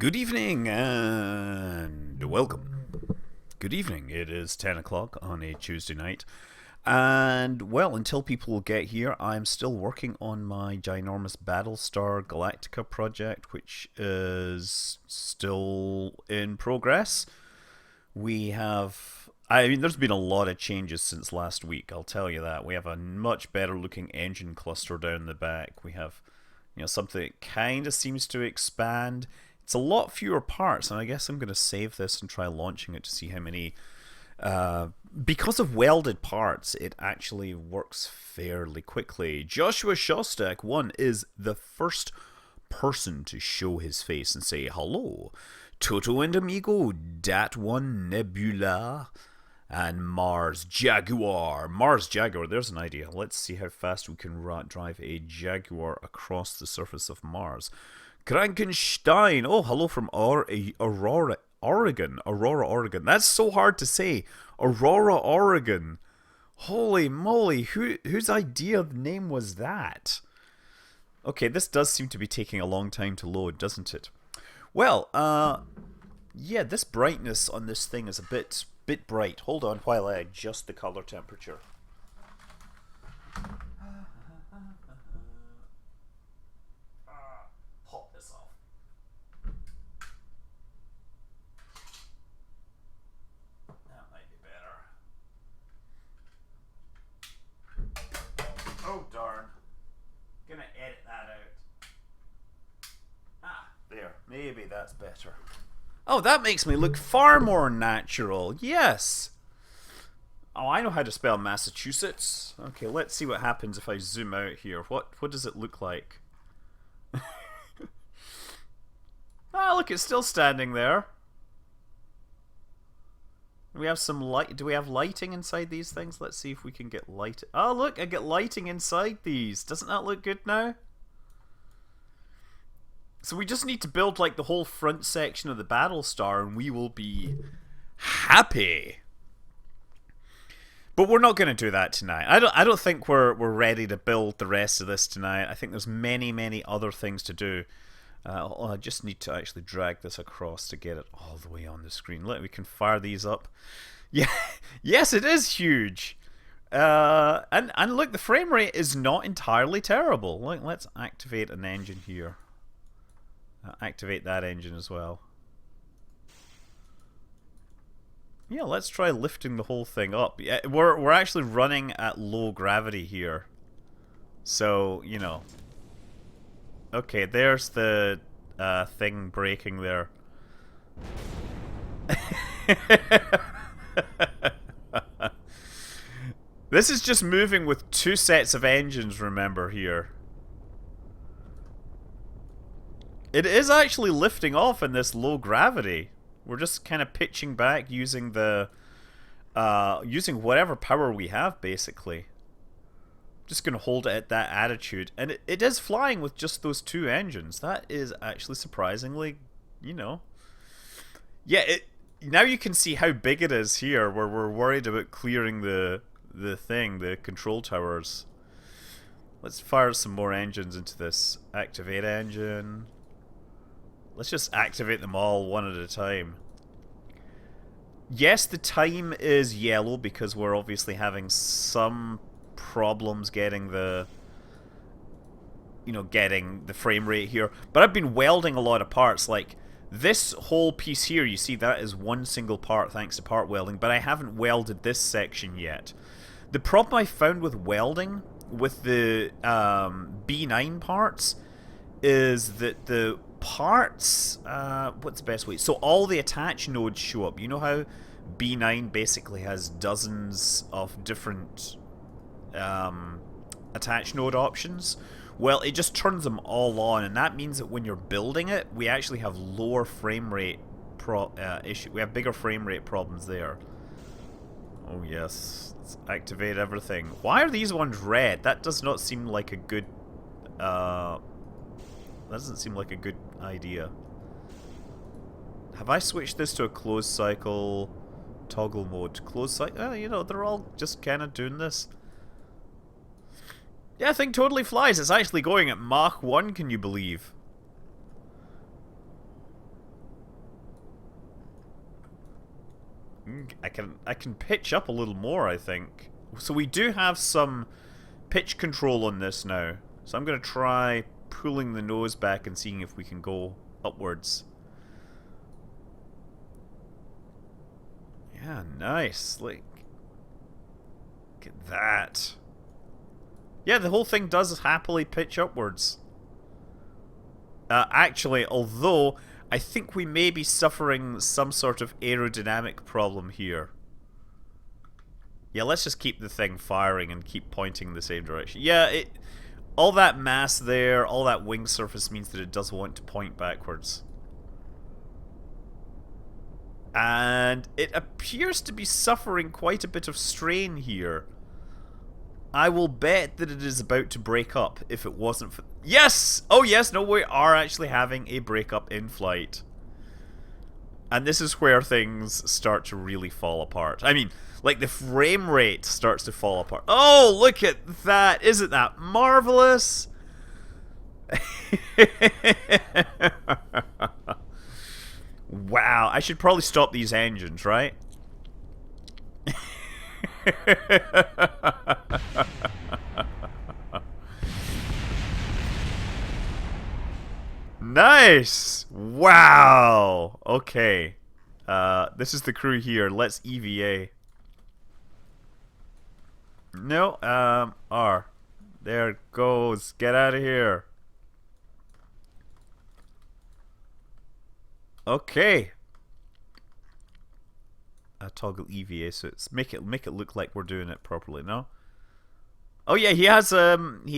Good evening and welcome. Good evening. It is 10 o'clock on a Tuesday night. And, well, until people get here, I'm still working on my ginormous Battlestar Galactica project, which is still in progress. There's been a lot of changes since last week, I'll tell you that. We have a much better looking engine cluster down the back. We have, something that kind of seems to expand. It's a lot fewer parts, and I guess I'm going to save this and try launching it to see how many. Because of welded parts, it actually works fairly quickly. Joshua Shostak 1 is the first person to show his face and say hello. Toto and Amigo, Dat One Nebula, and Mars Jaguar. Mars Jaguar, there's an idea. Let's see how fast we can drive a Jaguar across the surface of Mars. Krankenstein. Oh, hello from Aurora, Oregon. Aurora, Oregon. That's so hard to say. Aurora, Oregon. Holy moly, whose idea of name was that? Okay, this does seem to be taking a long time to load, doesn't it? Well, yeah, this brightness on this thing is a bit bright. Hold on while I adjust the color temperature. Pop this off. That might be better. Oh darn. Gonna edit that out. There. Maybe that's better. Oh, that makes me look far more natural. Yes. Oh, I know how to spell Massachusetts. Okay, let's see what happens if I zoom out here. What does it look like? Ah, look, it's still standing there. We have some light. Do we have lighting inside these things? Let's see if we can get light. Oh, look, I get lighting inside these. Doesn't that look good now? So we just need to build like the whole front section of the Battlestar and we will be happy. But we're not going to do that tonight. I don't think we're ready to build the rest of this tonight. I think there's many other things to do. I just need to actually drag this across to get it all the way on the screen. We can fire these up. Yeah, yes, it is huge. And look, the frame rate is not entirely terrible. Let's activate an engine here. Activate that engine as well. Yeah, let's try lifting the whole thing up. Yeah, we're actually running at low gravity here. So, Okay, there's the thing breaking there. This is just moving with two sets of engines, remember, here. It is actually lifting off in this low gravity. We're just kind of pitching back using the using whatever power we have, basically. Just gonna hold it at that attitude, and it is flying with just those two engines. That is actually surprisingly, yeah. Now you can see how big it is here, where we're worried about clearing the control towers. Let's fire some more engines into this. Activate engine. Let's just activate them all one at a time. Yes, the time is yellow because we're obviously having some problems getting the frame rate here. But I've been welding a lot of parts. Like this whole piece here, you see that is one single part thanks to part welding, but I haven't welded this section yet. The problem I found with welding with the B9 parts is that the parts, what's the best way? So all the attach nodes show up. You know how B9 basically has dozens of different attach node options? Well, it just turns them all on, and that means that when you're building it, we actually have lower frame rate issue. We have bigger frame rate problems there. Oh yes, let's activate everything. Why are these ones red? That does not seem like a good that doesn't seem like a good idea. Have I switched this to a closed cycle toggle mode? Closed cycle? They're all just kind of doing this. Yeah, thing totally flies. It's actually going at Mach 1, can you believe? I can pitch up a little more, I think. So we do have some pitch control on this now. So I'm going to try pulling the nose back and seeing if we can go upwards. Yeah, nice. Like, look at that. Yeah, the whole thing does happily pitch upwards. Actually, although I think we may be suffering some sort of aerodynamic problem here. Yeah, let's just keep the thing firing and keep pointing in the same direction. Yeah, all that mass there, all that wing surface means that it does want to point backwards. And it appears to be suffering quite a bit of strain here. I will bet that it is about to break up if it wasn't for... Yes! Oh yes, no, we are actually having a breakup in flight. And this is where things start to really fall apart. I mean, like the frame rate starts to fall apart. Oh, look at that! Isn't that marvelous? Wow, I should probably stop these engines, right? Nice! Wow! Okay. This is the crew here. Let's EVA. No, R. There it goes. Get out of here. Okay. Toggle EVA, so it's make it look like we're doing it properly. No. Oh yeah, he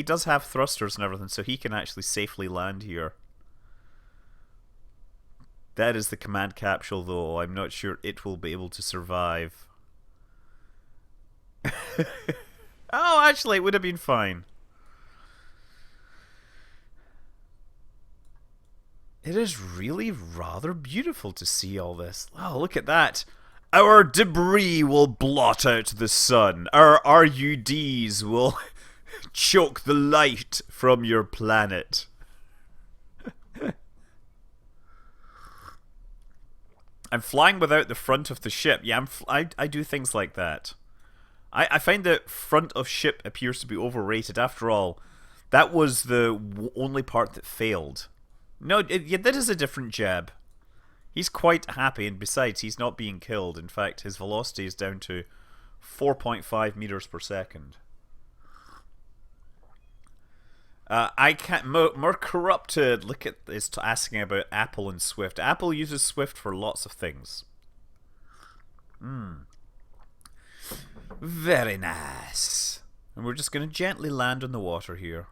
does have thrusters and everything, so he can actually safely land here. That is the command capsule, though. I'm not sure it will be able to survive. Oh, actually, it would have been fine. It is really rather beautiful to see all this. Oh, look at that. Our debris will blot out the sun. Our RUDs will choke the light from your planet. I'm flying without the front of the ship. Yeah, I do things like that. I find that front of ship appears to be overrated. After all, that was the only part that failed. No, yeah, that is a different jab. He's quite happy, and besides, he's not being killed. In fact, his velocity is down to 4.5 meters per second. I can't. More corrupted. Look at this, asking about Apple and Swift. Apple uses Swift for lots of things. Very nice. And we're just going to gently land on the water here.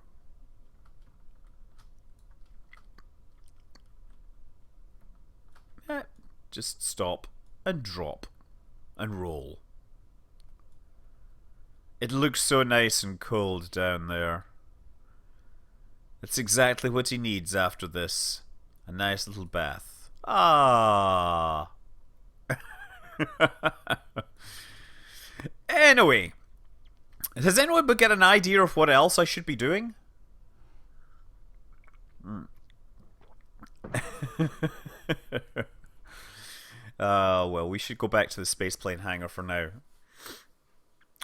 Just stop and drop and roll. It looks so nice and cold down there. It's exactly what he needs after this. A nice little bath. Ah. Anyway, does anyone but get an idea of what else I should be doing? Well, we should go back to the spaceplane hangar for now.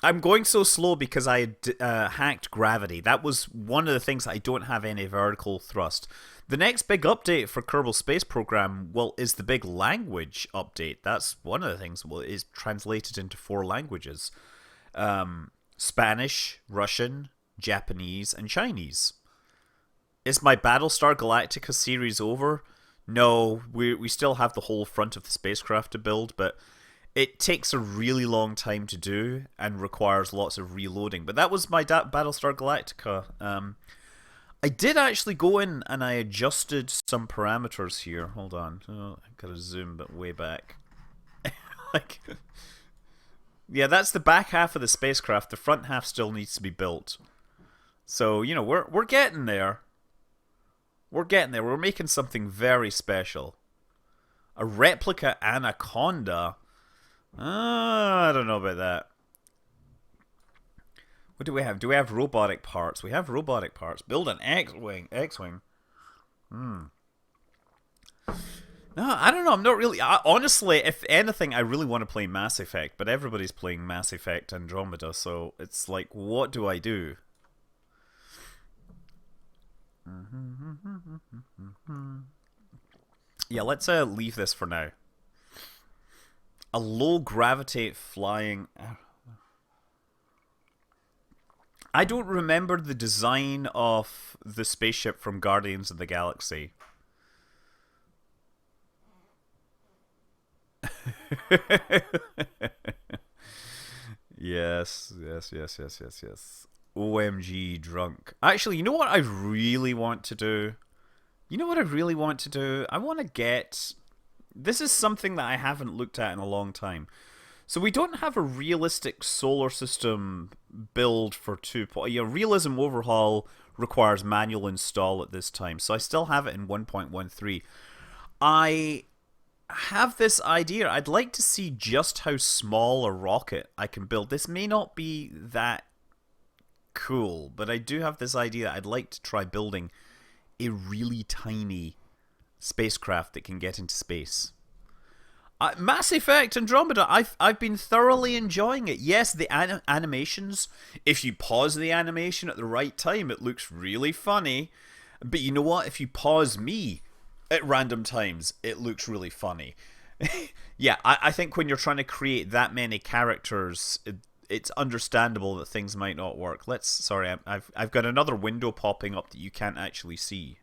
I'm going so slow because I hacked gravity. That was one of the things. I don't have any vertical thrust. The next big update for Kerbal Space Program, well, is the big language update. That's one of the things. Well, it is translated into 4 languages. Spanish, Russian, Japanese, and Chinese. Is my Battlestar Galactica series over? No, we still have the whole front of the spacecraft to build, but it takes a really long time to do and requires lots of reloading. But that was my Battlestar Galactica. I did actually go in and I adjusted some parameters here. Hold on. Oh, I've got to zoom but way back. Like, yeah, that's the back half of the spacecraft. The front half still needs to be built. So, you know, we're getting there. We're getting there. We're making something very special. A replica Anaconda? I don't know about that. What do we have? Do we have robotic parts? We have robotic parts. Build an X-Wing. No, I don't know. I'm not really. Honestly, if anything, I really want to play Mass Effect, but everybody's playing Mass Effect Andromeda, so it's like, what do I do? Yeah, let's leave this for now. A low gravity flying. I don't remember the design of the spaceship from Guardians of the Galaxy. Yes, yes, yes, yes, yes, yes. OMG drunk. Actually, you know what I really want to do? You know what I really want to do? I want to get. This is something that I haven't looked at in a long time. So we don't have a realistic solar system build for 2. Realism Overhaul requires manual install at this time, so I still have it in 1.13. I have this idea. I'd like to see just how small a rocket I can build. This may not be that cool, but I do have this idea. I'd like to try building a really tiny spacecraft that can get into space. Mass Effect Andromeda, I've been thoroughly enjoying it. Yes, the animations, if you pause the animation at the right time, it looks really funny. But you know what? If you pause me at random times, it looks really funny. Yeah, I think when you're trying to create that many characters, it's understandable that things might not work. Sorry, I've got another window popping up that you can't actually see.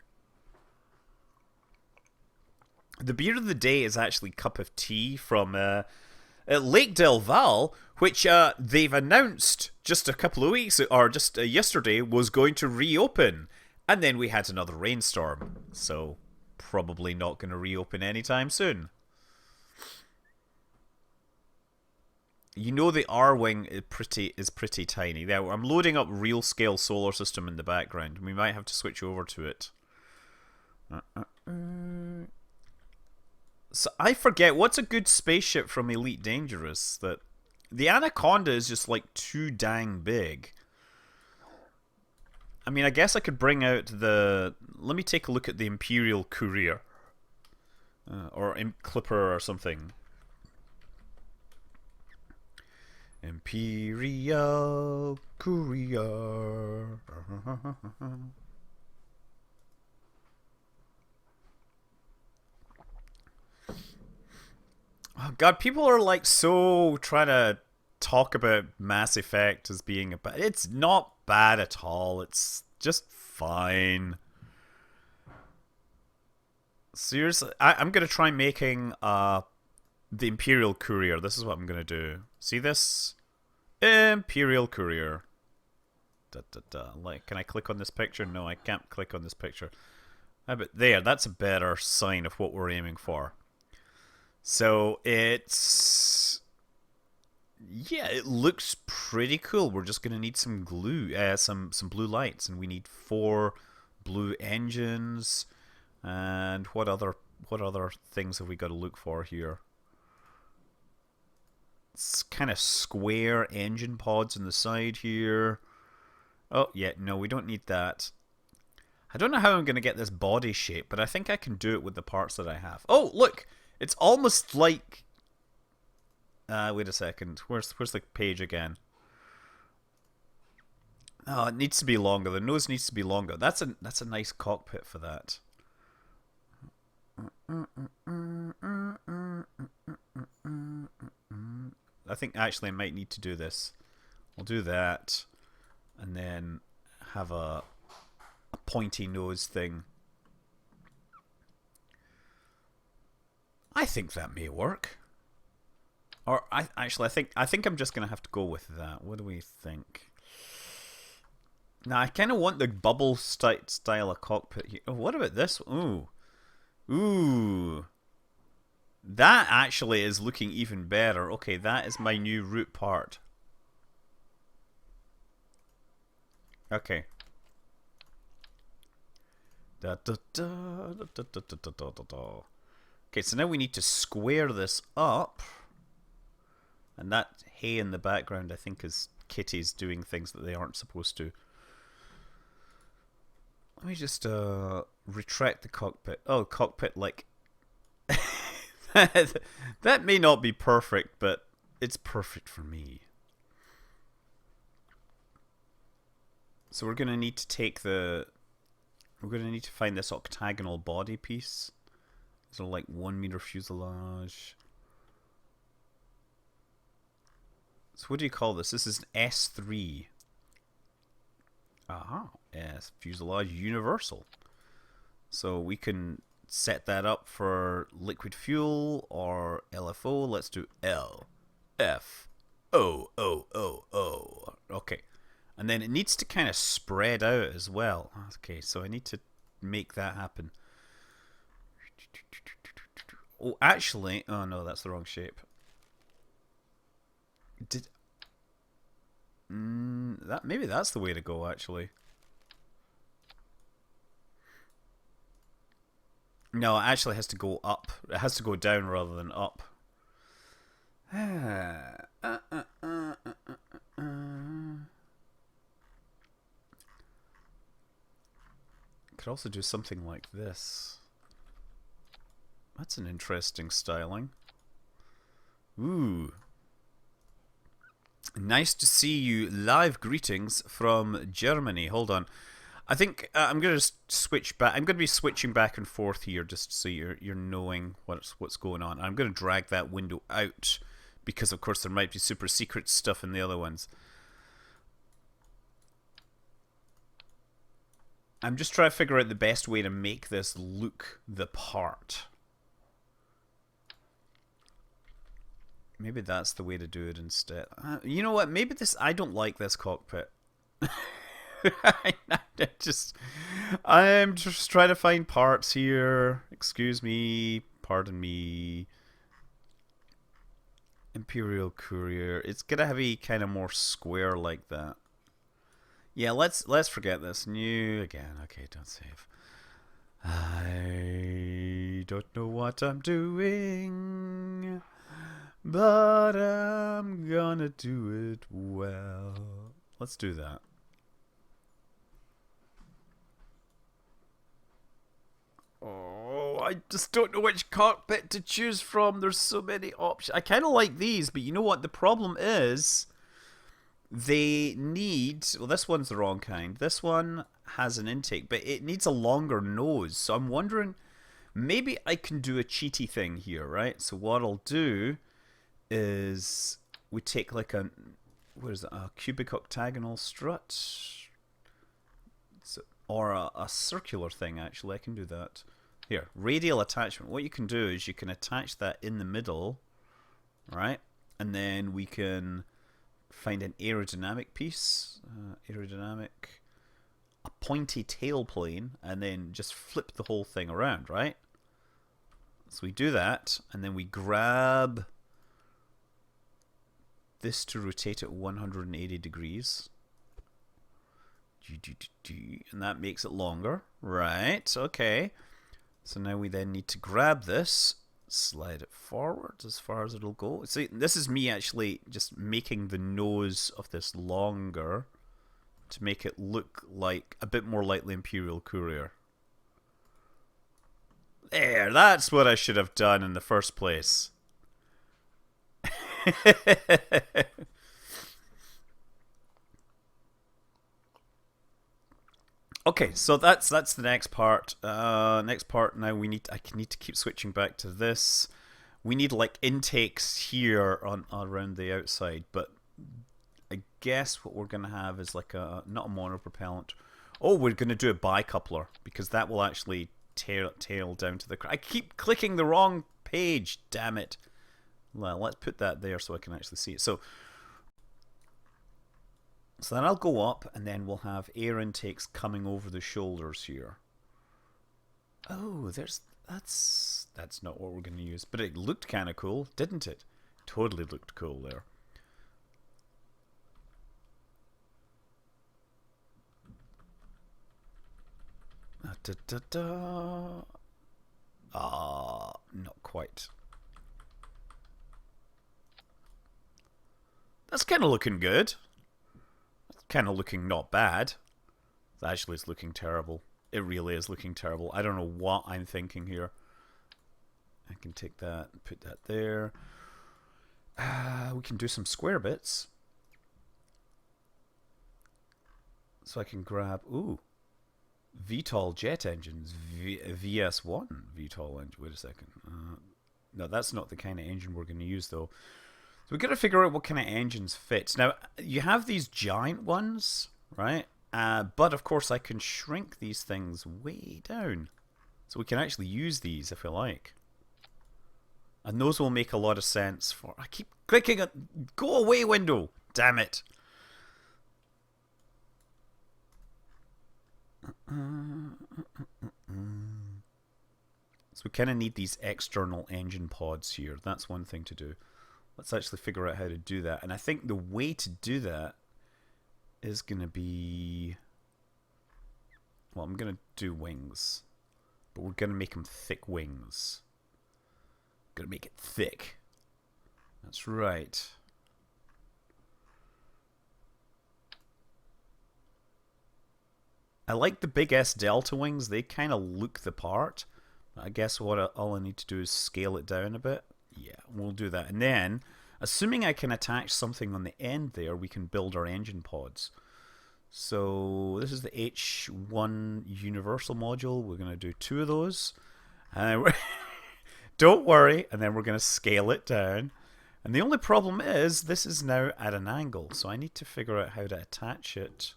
The beer of the day is actually Cup of Tea from Lake Del Val, which they've announced just a couple of weeks, or just yesterday, was going to reopen. And then we had another rainstorm, so probably not going to reopen anytime soon. You know the R-Wing is pretty tiny. There, I'm loading up real scale solar system in the background. We might have to switch over to it. So I forget, what's a good spaceship from Elite Dangerous? That the Anaconda is just like too dang big. I mean, I guess I could bring out the. Let me take a look at the Imperial Courier, or Clipper or something. Imperial Courier. Oh God, people are like so trying to talk about Mass Effect as being a bad. It's not bad at all. It's just fine. Seriously, I'm gonna try making the Imperial Courier. This is what I'm gonna do. See this? Imperial Courier. Da, da, da. Like, can I click on this picture? No, I can't click on this picture. But there, that's a better sign of what we're aiming for. So it's, yeah, it looks pretty cool. We're just gonna need some glue, some blue lights, and we need 4 blue engines. And what other things have we got to look for here? It's kind of square engine pods on the side here. Oh yeah, no, we don't need that. I don't know how I'm gonna get this body shape, but I think I can do it with the parts that I have. Oh look! It's almost like. Wait a second. Where's the page again? Oh, it needs to be longer. The nose needs to be longer. That's a nice cockpit for that. I think actually I might need to do this. I'll do that, and then have a pointy nose thing. I think that may work. Or I think I'm just gonna have to go with that. What do we think? Now I kind of want the bubble style of cockpit here. Oh, what about this? Ooh. That actually is looking even better. Okay, that is my new root part. Okay. Okay, so now we need to square this up. And that hay in the background, I think, is kitties doing things that they aren't supposed to. Let me just retract the cockpit. Oh, cockpit like That may not be perfect, but it's perfect for me. So we're going to need to take the... We're going to need to find this octagonal body piece. So like 1 meter fuselage. So what do you call this? This is an S3. Aha. S fuselage universal. So we can set that up for liquid fuel or LFO. Let's do L. F. O. O. O. O. Okay. And then it needs to kind of spread out as well. Okay, so I need to make that happen. Oh, actually... Oh, no, that's the wrong shape. Maybe that's the way to go, actually. No, it actually has to go up. It has to go down rather than up. Could also do something like this. That's an interesting styling. Ooh. Nice to see you. Live greetings from Germany. Hold on. I think I'm going to switch back. I'm going to be switching back and forth here just so you're knowing what's going on. I'm going to drag that window out because, of course, there might be super secret stuff in the other ones. I'm just trying to figure out the best way to make this look the part. Maybe that's the way to do it instead. You know what? Maybe this... I don't like this cockpit. I'm just trying to find parts here. Excuse me. Pardon me. Imperial Courier. It's gonna have a kind of more square like that. Yeah, let's forget this. New again. Okay, don't save. I don't know what I'm doing, but I'm gonna do it well. Let's do that. Oh, I just don't know which cockpit to choose from. There's so many options. I kind of like these, but you know what? The problem is they need... Well, this one's the wrong kind. This one has an intake, but it needs a longer nose. So I'm wondering, maybe I can do a cheaty thing here, right? So what I'll do is we take like a... What is it? A cubic octagonal strut? Or a circular thing, actually. I can do that. Here, radial attachment. What you can do is you can attach that in the middle, right? And then we can find an aerodynamic piece. A pointy tail plane, and then just flip the whole thing around, right? So we do that, and then we grab this to rotate it 180 degrees. And that makes it longer. Right, okay. So now we then need to grab this, slide it forward as far as it'll go. See, this is me actually just making the nose of this longer to make it look like a bit more like the Imperial Courier. There, that's what I should have done in the first place. Okay, so that's the next part. Next part now I need to keep switching back to this. We need like intakes here on around the outside, but I guess what we're gonna have is like not a monopropellant. Oh, we're gonna do a bicoupler because that will actually tail down to the... I keep clicking the wrong page, damn it. Well, let's put that there so I can actually see it. So then I'll go up, and then we'll have air intakes coming over the shoulders here. Oh, that's not what we're going to use, but it looked kind of cool, didn't it? Totally looked cool there. Not quite. That's kind of looking good. Kind of looking not bad. Actually, it's looking terrible. It really is looking terrible. I don't know what I'm thinking here. can take that and put that there. We can do some square bits. So I can grab, ooh, VTOL jet engines, VS1 VTOL engine. Wait a second. No, that's not the kind of engine we're going to use though. So we've got to figure out what kind of engines fit. Now, you have these giant ones, right? But of course I can shrink these things way down. So we can actually use these if we like. And those will make a lot of sense for... I keep clicking on... Go away, window! Damn it! So we kind of need these external engine pods here. That's one thing to do. Let's actually figure out how to do that. And I think the way to do that is going to be... Well, I'm going to do wings. But we're going to make them thick wings. Going to make it thick. That's right. I like the big S Delta wings. They kind of look the part. I guess all I need to do is scale it down a bit. Yeah, we'll do that. And then, assuming I can attach something on the end there, we can build our engine pods. So this is the H1 universal module. We're going to do 2 of those. And don't worry. And then we're going to scale it down. And the only problem is this is now at an angle. So I need to figure out how to attach it.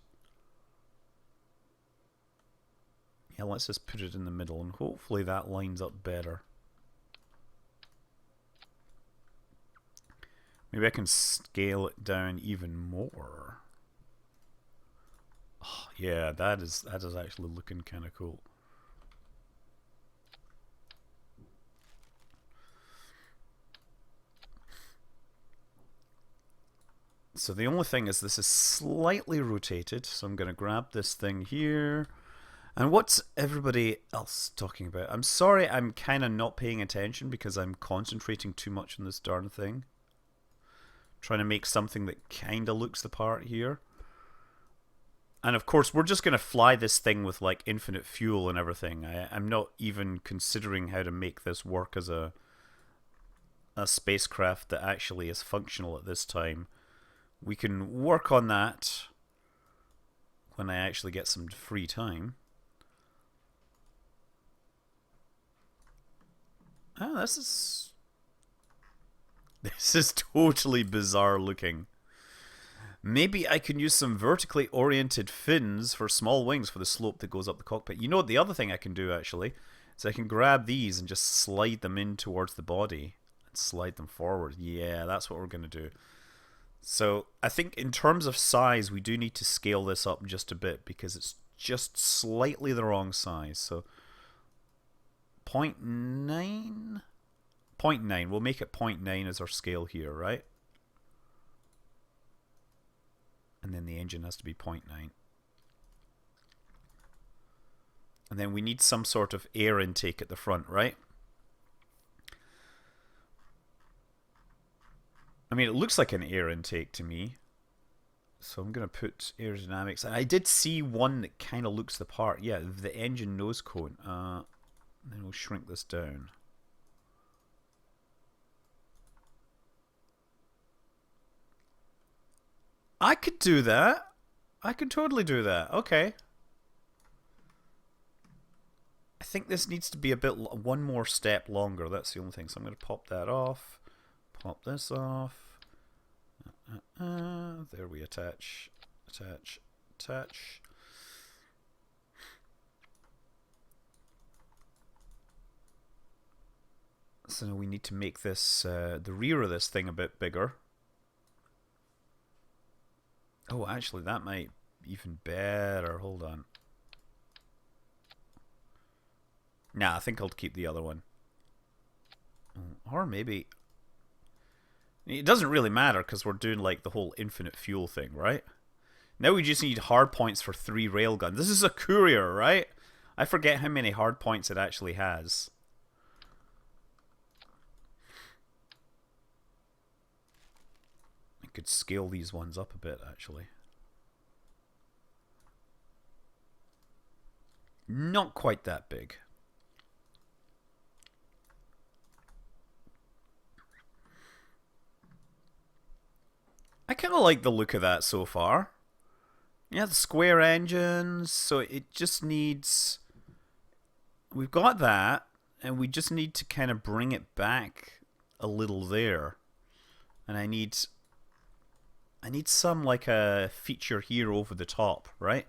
Yeah, let's just put it in the middle. And hopefully that lines up better. Maybe I can scale it down even more. Oh, yeah, that is actually looking kind of cool. So the only thing is this is slightly rotated. So I'm going to grab this thing here. And what's everybody else talking about? I'm sorry, I'm kind of not paying attention because I'm concentrating too much on this darn thing. Trying to make something that kind of looks the part here. And of course, we're just going to fly this thing with like infinite fuel and everything. I'm not even considering how to make this work as a spacecraft that actually is functional at this time. We can work on that when I actually get some free time. Oh, this is totally bizarre looking. Maybe I can use some vertically oriented fins for small wings for the slope that goes up the cockpit. You know what the other thing I can do actually is I can grab these and just slide them in towards the body and slide them forward. Yeah, that's what we're going to do. So I think in terms of size we do need to scale this up just a bit because it's just slightly the wrong size. So 0.9? 0.9. We'll make it 0.9 as our scale here, right? And then the engine has to be 0.9. And then we need some sort of air intake at the front, right? I mean, it looks like an air intake to me. So I'm going to put aerodynamics. And I did see one that kind of looks the part. Yeah, the engine nose cone. Then we'll shrink this down. I could do that. I could totally do that. Okay. I think this needs to be a bit one more step longer. That's the only thing. So I'm going to pop that off. Pop this off. There we attach. Attach. Attach. So now we need to make this the rear of this thing a bit bigger. Oh, actually, that might be even better. Hold on. Nah, I think I'll keep the other one. Or maybe... It doesn't really matter because we're doing like the whole infinite fuel thing, right? Now we just need hard points for 3 railguns. This is a courier, right? I forget how many hard points it actually has. I could scale these ones up a bit, actually. Not quite that big. kind of like the look of that so far. Yeah, the square engines, so it just needs... We've got that, and we just need to kind of bring it back a little there. And I need some, like, a feature here over the top, right?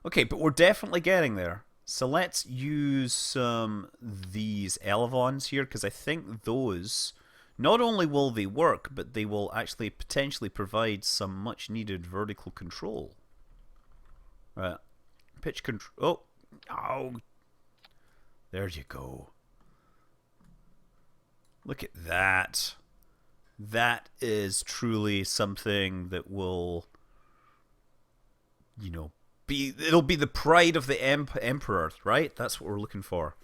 Okay, but we're definitely getting there. So let's use some these elevons here, because I think those... Not only will they work, but they will actually potentially provide some much needed vertical control. Right. Pitch control. Oh. There you go. Look at that. That is truly something that will, you know, it'll be the pride of the emperor, right? That's what we're looking for.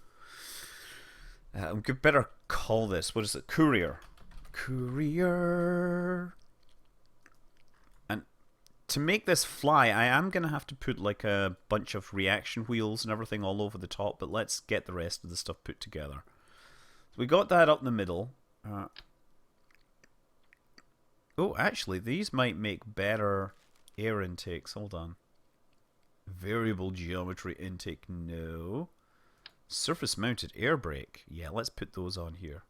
We better call this, what is it? Courier. Courier. And to make this fly, I am going to have to put like a bunch of reaction wheels and everything all over the top, but let's get the rest of the stuff put together. So we got that up in the middle. Oh, actually, these might make better air intakes. Hold on. Variable geometry intake, no. Surface mounted air brake. Yeah, let's put those on here.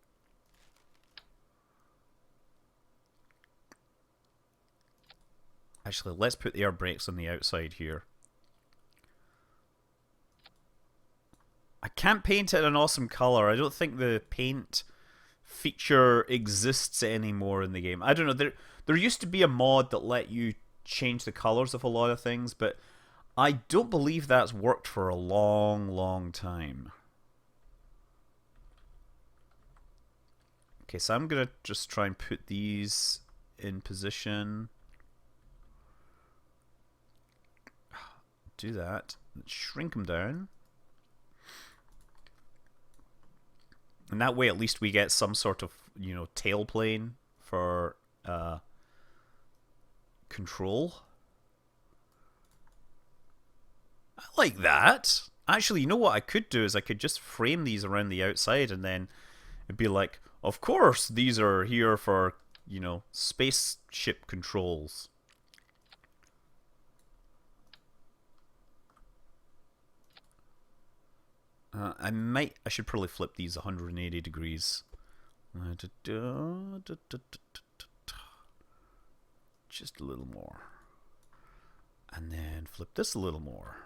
Actually, let's put air brakes on the outside here. I can't paint it an awesome color. I don't think the paint feature exists anymore in the game. I don't know. There used to be a mod that let you change the colors of a lot of things, but I don't believe that's worked for a long, long time. Okay, so I'm going to just try and put these in position. Do that. Let's shrink them down. And that way at least we get some sort of, you know, tail plane for control. I like that. Actually, you know what I could do is I could just frame these around the outside and then it'd be like, of course, these are here for, you know, spaceship controls. I should probably flip these 180 degrees. Just a little more. And then flip this a little more.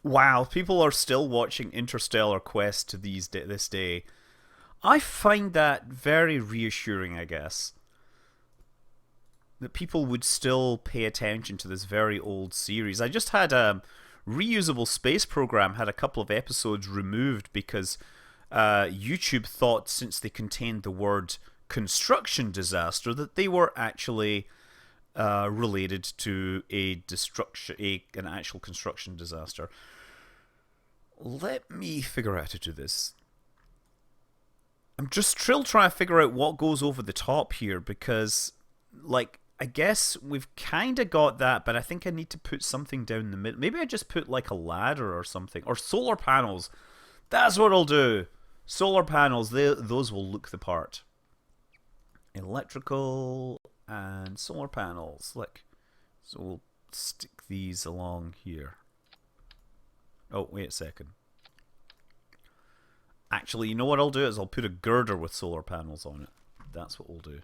Wow, people are still watching Interstellar Quest to this day. I find that very reassuring, I guess. That people would still pay attention to this very old series. I just had a reusable space program had a couple of episodes removed because YouTube thought since they contained the word construction disaster that they were actually related to an actual construction disaster. Let me figure out how to do this. I'm just still trying to figure out what goes over the top here because, like, I guess we've kind of got that, but I think I need to put something down the middle. Maybe I just put like a ladder or something. Or solar panels. That's what I'll do. Solar panels, those will look the part. Electrical and solar panels. Look. So we'll stick these along here. Oh, wait a second. Actually, you know what I'll do is I'll put a girder with solar panels on it. That's what we'll do.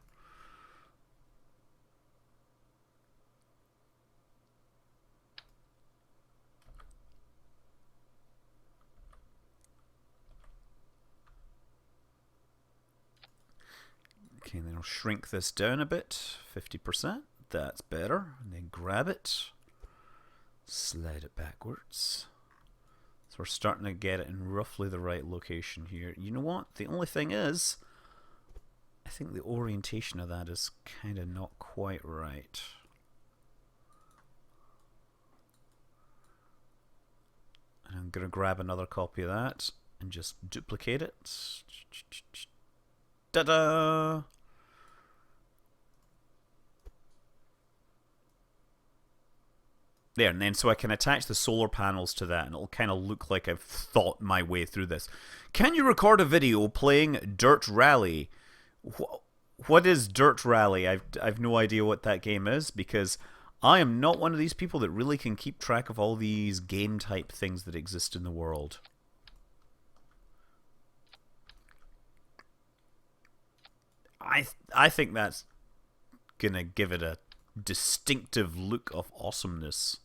Okay, then I'll shrink this down a bit. 50%. That's better. And then grab it. Slide it backwards. So we're starting to get it in roughly the right location here. You know what? The only thing is, I think the orientation of that is kind of not quite right. And I'm going to grab another copy of that and just duplicate it. Ta-da! There, and then so I can attach the solar panels to that, and it'll kind of look like I've thought my way through this. Can you record a video playing Dirt Rally? What is Dirt Rally? I've no idea what that game is, because I am not one of these people that really can keep track of all these game type things that exist in the world. I think that's gonna give it a distinctive look of awesomeness.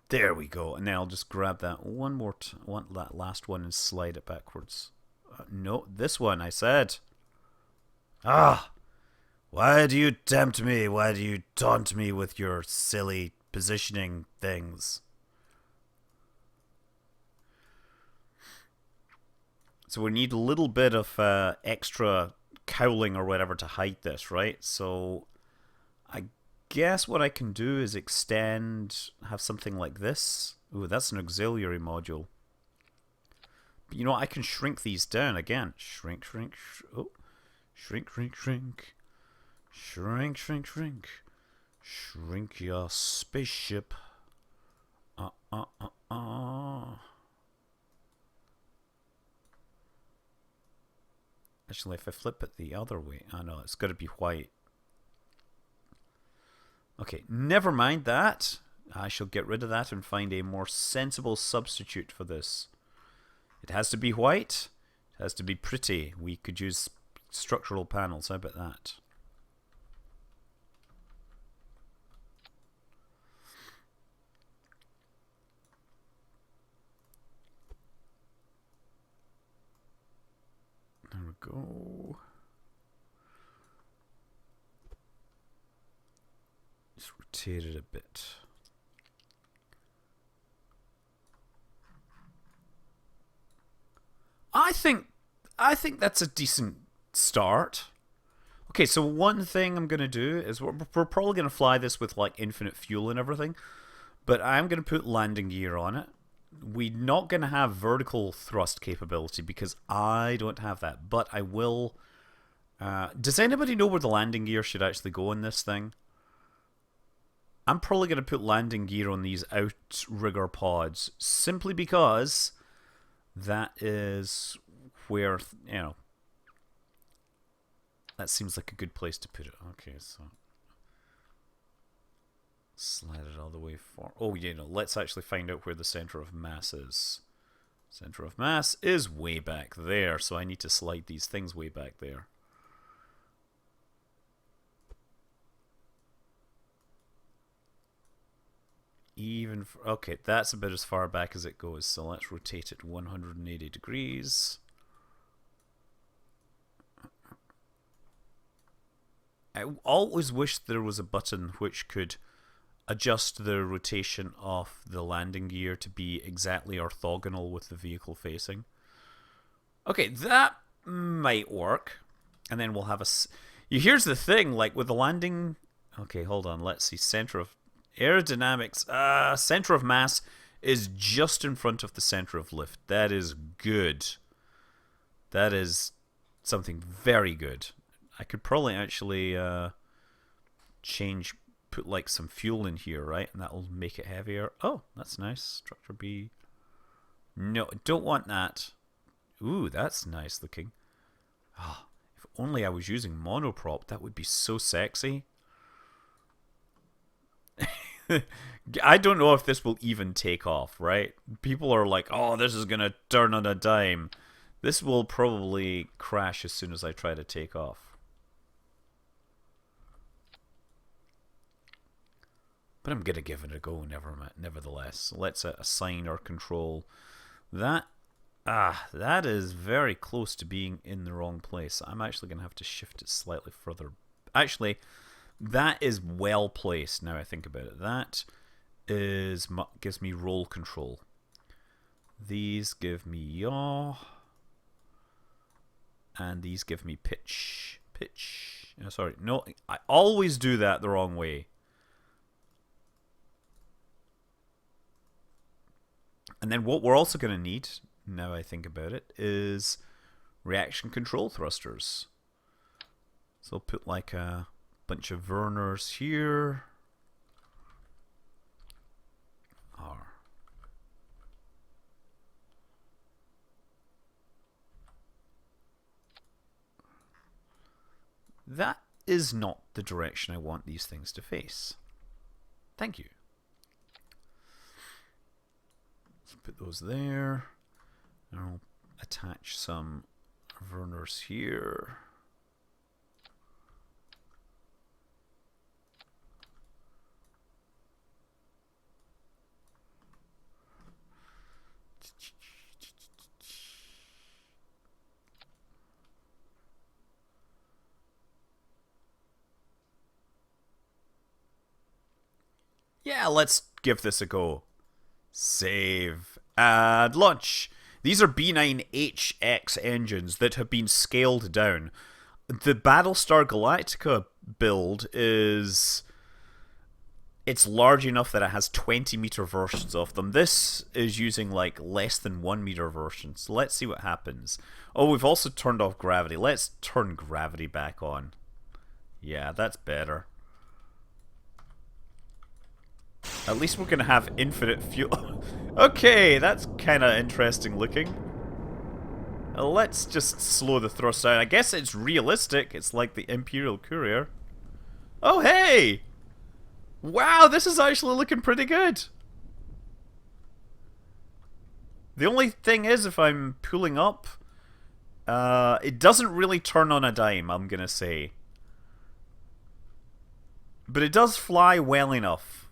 There we go. And then I'll just grab that one more, that last one and slide it backwards. No, this one, I said. Ah! Why do you tempt me? Why do you taunt me with your silly positioning things? So we need a little bit of extra cowling or whatever to hide this, right? So I guess what I can do is extend, have something like this. Ooh, that's an auxiliary module. But you know what? I can shrink these down again. Shrink, shrink, oh. Shrink, shrink, shrink. Shrink, shrink, shrink. Shrink your spaceship. Actually, if I flip it the other way, oh no, it's got to be white. Okay, never mind that. I shall get rid of that and find a more sensible substitute for this. It has to be white. It has to be pretty. We could use structural panels. How about that? There we go. Just rotate it a bit. I think that's a decent start. Okay, so one thing I'm gonna do is we're probably gonna fly this with like infinite fuel and everything, but I'm gonna put landing gear on it. We're not gonna have vertical thrust capability because I don't have that, but I will. Does anybody know where the landing gear should actually go in this thing? I'm probably going to put landing gear on these outrigger pods simply because that is where, you know, that seems like a good place to put it. Okay, so slide it all the way forward. Oh, you know, let's actually find out where the center of mass is. Center of mass is way back there, so I need to slide these things way back there. Okay, that's about as far back as it goes, so let's rotate it 180 degrees. I always wish there was a button which could adjust the rotation of the landing gear to be exactly orthogonal with the vehicle facing. Okay, that might work. And then we'll have a... Here's the thing, like with the landing... Okay, hold on, let's see. Center of aerodynamics. Center of mass is just in front of the center of lift. That is good. That is something very good. I could probably actually put like some fuel in here, right? And that'll make it heavier. Oh, that's nice. Structure B. No, don't want that. Ooh, that's nice looking. Oh, if only I was using monoprop, that would be so sexy. I don't know if this will even take off, right? People are like, oh, this is going to turn on a dime. This will probably crash as soon as I try to take off. But I'm going to give it a go nevertheless. So let's assign our control. That is very close to being in the wrong place. I'm actually going to have to shift it slightly further. Actually, that is well placed now I think about it. That gives me roll control. These give me yaw. And these give me pitch. Sorry, no, I always do that the wrong way. And then what we're also going to need, now I think about it, is reaction control thrusters. So I'll put like a bunch of Werners here. That is not the direction I want these things to face. Thank you. Let's put those there. And I'll attach some Werners here. Yeah, let's give this a go. Save. And launch. These are B9HX engines that have been scaled down. The Battlestar Galactica build is... It's large enough that it has 20-meter versions of them. This is using like less than 1-meter versions. So let's see what happens. Oh, we've also turned off gravity. Let's turn gravity back on. Yeah, that's better. At least we're going to have infinite fuel. Okay, that's kind of interesting looking. Let's just slow the thrust down. I guess it's realistic. It's like the Imperial Courier. Oh, hey! Wow, this is actually looking pretty good. The only thing is, if I'm pulling up, it doesn't really turn on a dime, I'm going to say. But it does fly well enough.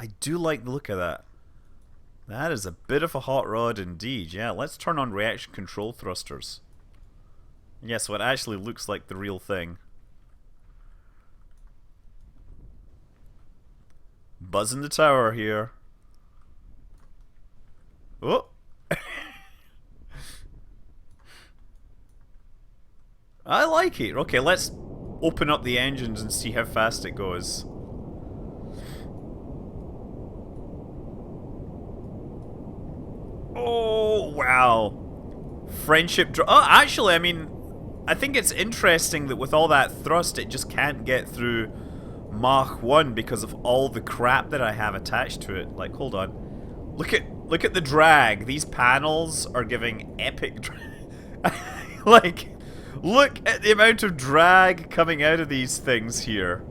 I do like the look of that. That is a bit of a hot rod indeed. Yeah, let's turn on reaction control thrusters. Yeah, so it actually looks like the real thing. Buzzing the tower here. Oh! I like it. Okay, let's open up the engines and see how fast it goes. Oh, wow. Friendship... Oh, actually, I mean, I think it's interesting that with all that thrust, it just can't get through Mach 1 because of all the crap that I have attached to it. Like, hold on. Look at the drag. These panels are giving epic drag. Like, look at the amount of drag coming out of these things here.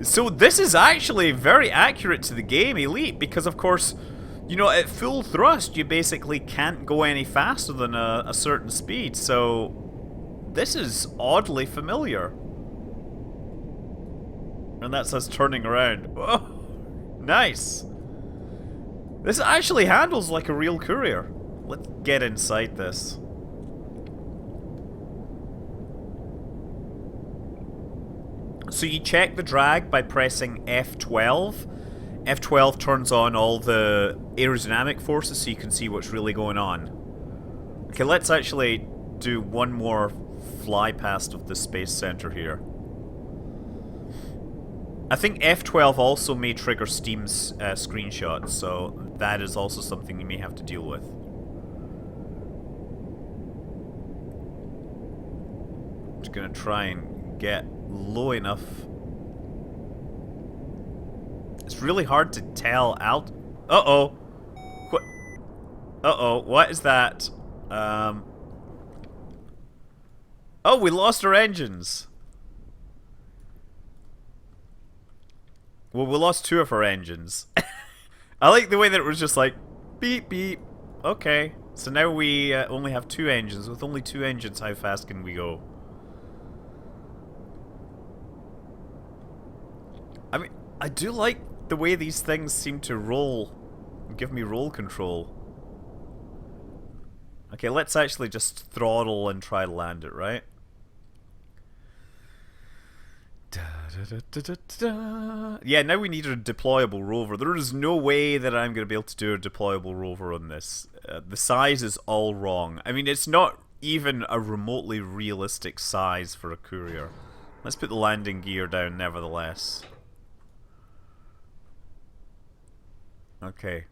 So this is actually very accurate to the game, Elite, because of course, you know, at full thrust, you basically can't go any faster than a certain speed, so this is oddly familiar. And that's us turning around. Oh, nice. This actually handles like a real courier. Let's get inside this. So you check the drag by pressing F12. F12 turns on all the aerodynamic forces so you can see what's really going on. Okay, let's actually do one more fly past of the space center here. I think F12 also may trigger Steam's screenshots, so that is also something you may have to deal with. Just gonna try and get low enough. It's really hard to tell out. Uh-oh. What? Uh-oh, what is that? Oh, we lost our engines. Well, we lost two of our engines. I like the way that it was just like, beep, beep. Okay, so now we only have two engines. With only two engines, how fast can we go? I mean, I do like the way these things seem to roll. Give me roll control. Okay, let's actually just throttle and try to land it, right? Yeah, now we need a deployable rover. There is no way that I'm going to be able to do a deployable rover on this. The size is all wrong. I mean, it's not even a remotely realistic size for a courier. Let's put the landing gear down nevertheless. Okay.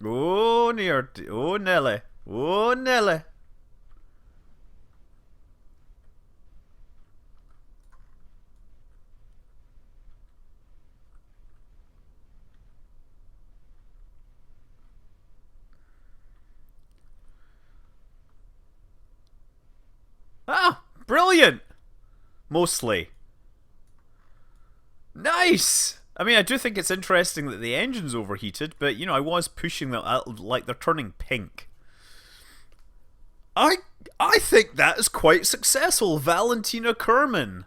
Oh, near. Oh, Nelly. Oh, Nelly. Ah, brilliant. Mostly. Nice! I mean, I do think it's interesting that the engine's overheated, but, you know, I was pushing them out like they're turning pink. I I think that is quite successful. Valentina Kerman.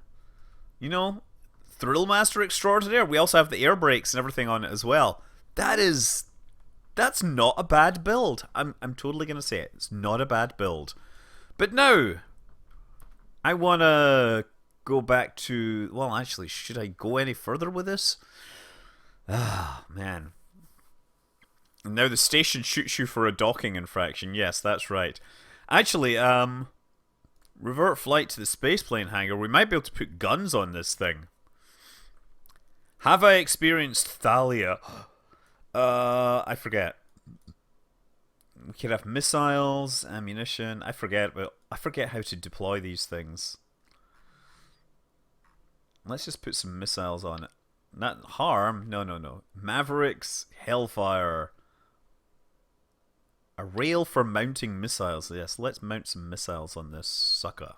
You know, Thrill Master Extraordinaire. We also have the air brakes and everything on it as well. That's not a bad build. I'm totally gonna say it. It's not a bad build. But now I wanna go back to, well, actually, should I go any further with this? Ah, man. Now the station shoots you for a docking infraction. Yes, that's right. Actually, revert flight to the spaceplane hangar. We might be able to put guns on this thing. Have I experienced Thalia? I forget. We could have missiles, ammunition. I forget how to deploy these things. Let's just put some missiles on it. Not harm. No. Mavericks, Hellfire. A rail for mounting missiles. Yes, let's mount some missiles on this sucker.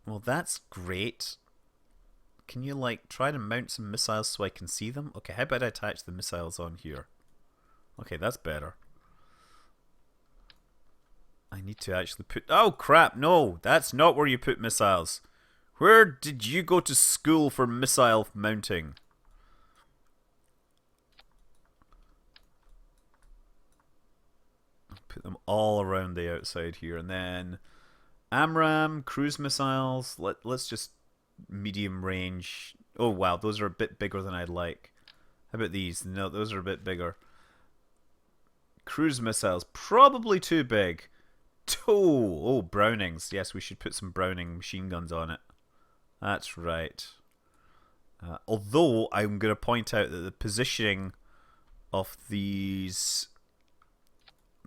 Well, that's great. Can you, like, try to mount some missiles so I can see them? Okay, how about I attach the missiles on here? Okay, that's better. I need to actually put... Oh, crap, no! That's not where you put missiles. Where did you go to school for missile mounting? Put them all around the outside here. And then AMRAAM, cruise missiles. Let's just medium range. Oh, wow, those are a bit bigger than I'd like. How about these? No, those are a bit bigger. Cruise missiles, probably too big. Oh, Brownings. Yes, we should put some Browning machine guns on it. That's right. Although, I'm going to point out that the positioning of these...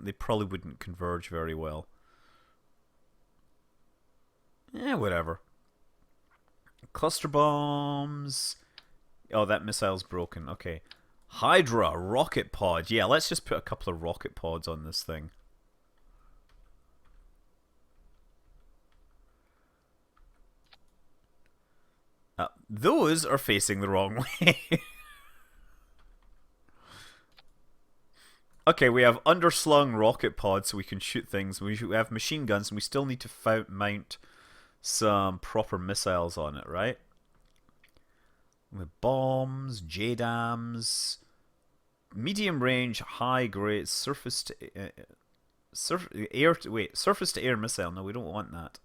they probably wouldn't converge very well. Whatever. Cluster bombs. Oh, that missile's broken. Okay. Hydra, rocket pod. Yeah, let's just put a couple of rocket pods on this thing. Those are facing the wrong way. Okay, we have underslung rocket pods so we can shoot things. We have machine guns and we still need to mount some proper missiles on it, right? With bombs, JDAMs, medium range, high grade, surface to air missile. No, we don't want that.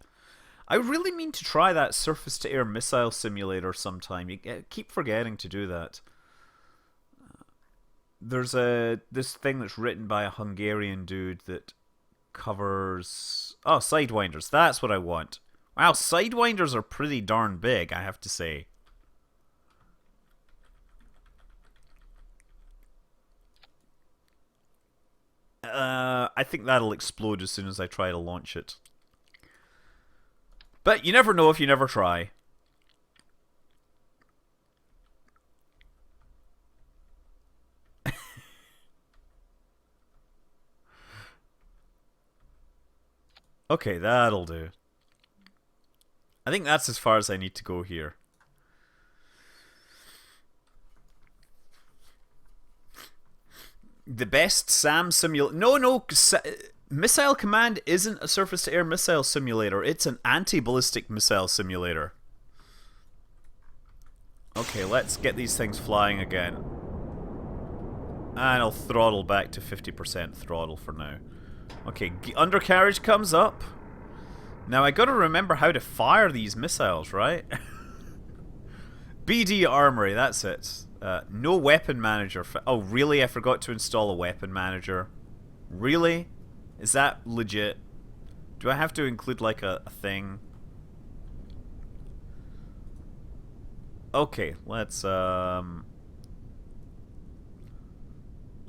I really mean to try that surface to air missile simulator sometime. You keep forgetting to do that. There's this thing that's written by a Hungarian dude that covers... Oh, Sidewinders. That's what I want. Wow, Sidewinders are pretty darn big, I have to say. I think that'll explode as soon as I try to launch it. But you never know if you never try. Okay, that'll do. I think that's as far as I need to go here. The best SAM simulator... No, Missile Command isn't a surface-to-air missile simulator. It's an anti-ballistic missile simulator. Okay, let's get these things flying again. And I'll throttle back to 50% throttle for now. Okay, undercarriage comes up. Now I gotta remember how to fire these missiles, right? BD Armory, that's it. No weapon manager. Oh, really? I forgot to install a weapon manager. Really? Is that legit? Do I have to include like a thing? Okay, let's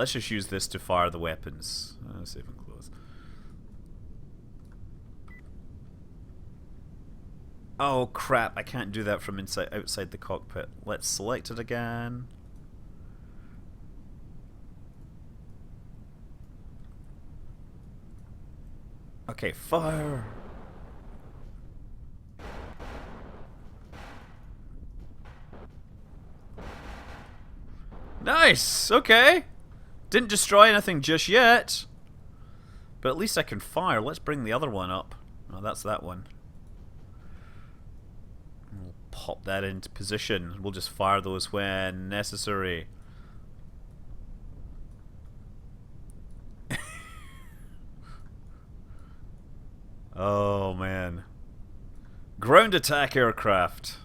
just use this to fire the weapons. Save and close. Oh crap, I can't do that from outside the cockpit. Let's select it again. Okay, fire! Nice! Okay! Didn't destroy anything just yet. But at least I can fire. Let's bring the other one up. Oh, that's that one. We'll pop that into position. We'll just fire those when necessary. Oh, man. Ground attack aircraft.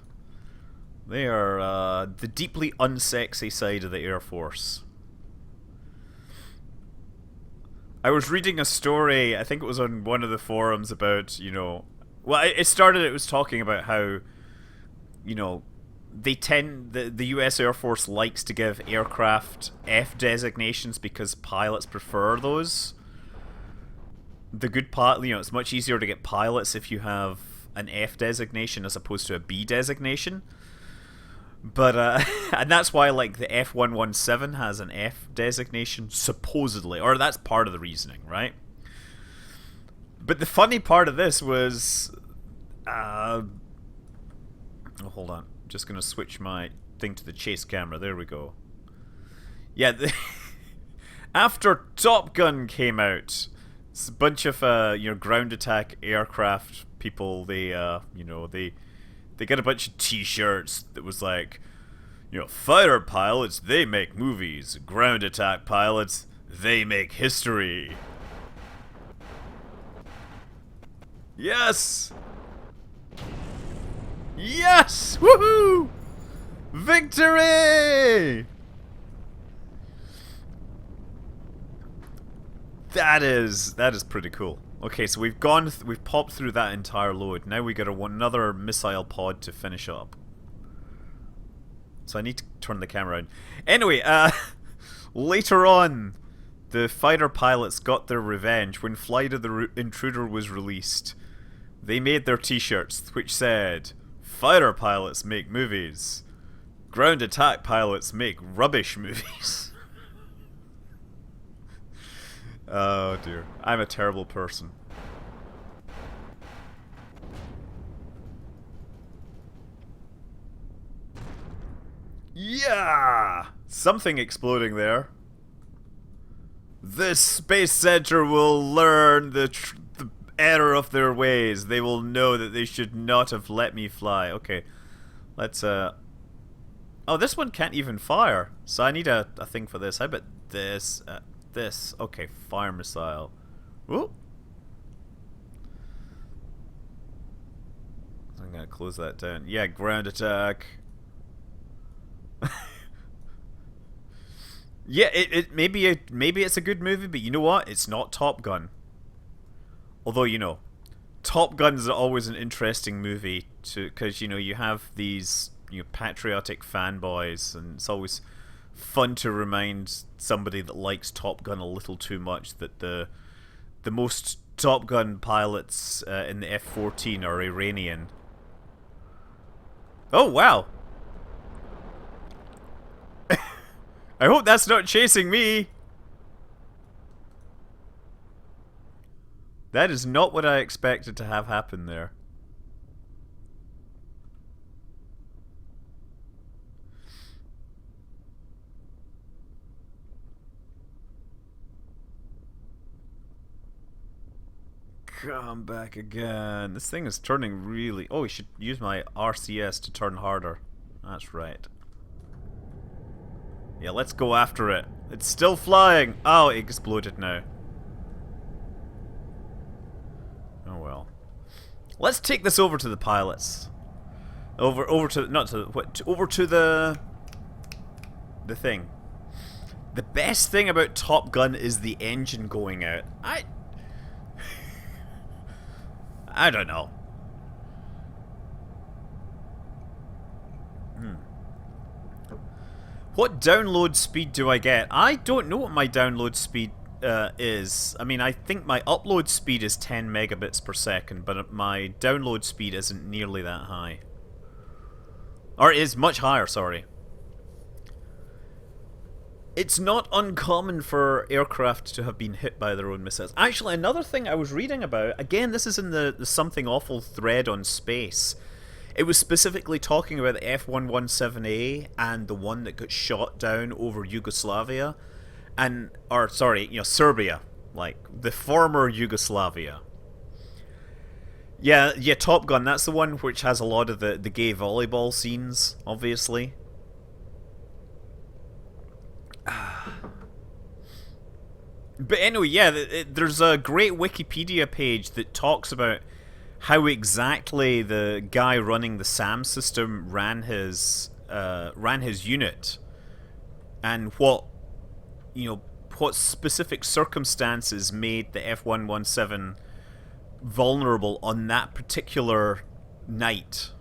They are the deeply unsexy side of the Air Force. I was reading a story, I think it was on one of the forums about, you know... Well, it was talking about how, you know, the US Air Force likes to give aircraft F designations because pilots prefer those. The good part, you know, it's much easier to get pilots if you have an F designation as opposed to a B designation. But, and that's why, like, the F-117 has an F designation, supposedly. Or that's part of the reasoning, right? But the funny part of this was... oh, hold on. I'm just going to switch my thing to the chase camera. There we go. Yeah, after Top Gun came out, it's a bunch of, you know, ground attack aircraft people, they, you know, they got a bunch of t-shirts that was like, you know, fighter pilots, they make movies. Ground attack pilots, they make history. Yes! Yes! Woohoo! Victory! That is pretty cool. Okay, so we've popped through that entire load. Now we got another missile pod to finish up. So I need to turn the camera on. Anyway, later on, the fighter pilots got their revenge when Flight of the Intruder was released. They made their t-shirts which said, "Fighter pilots make movies. Ground attack pilots make rubbish movies." Oh dear, I'm a terrible person. Yeah! Something exploding there. This space center will learn the error of their ways. They will know that they should not have let me fly. Okay, let's oh, this one can't even fire. So I need a thing for this. How about this? This. Okay, fire missile. Ooh. I'm gonna close that down. Yeah, ground attack. Yeah, maybe it's a good movie, but you know what? It's not Top Gun. Although, you know, Top Gun is always an interesting movie because, you know, you have these, you know, patriotic fanboys, and it's always fun to remind somebody that likes Top Gun a little too much that the most Top Gun pilots in the F-14 are Iranian. Oh, wow. I hope that's not chasing me. That is not what I expected to have happen there. Come back again. This thing is turning really... Oh, we should use my RCS to turn harder. That's right. Yeah, let's go after it. It's still flying. Oh, it exploded now. Oh well. Let's take this over to the pilots. Over to the thing. The best thing about Top Gun is the engine going out. I don't know. What download speed do I get? I don't know what my download speed is. I mean, I think my upload speed is 10 megabits per second, but my download speed isn't nearly that high. Or it is much higher, sorry. It's not uncommon for aircraft to have been hit by their own missiles. Actually, another thing I was reading about, again, this is in the Something Awful thread on space. It was specifically talking about the F-117A and the one that got shot down over Yugoslavia. Serbia. Like, the former Yugoslavia. Yeah, Top Gun, that's the one which has a lot of the gay volleyball scenes, obviously. But anyway, yeah, there's a great Wikipedia page that talks about how exactly the guy running the SAM system ran his unit, and what specific circumstances made the F-117 vulnerable on that particular night.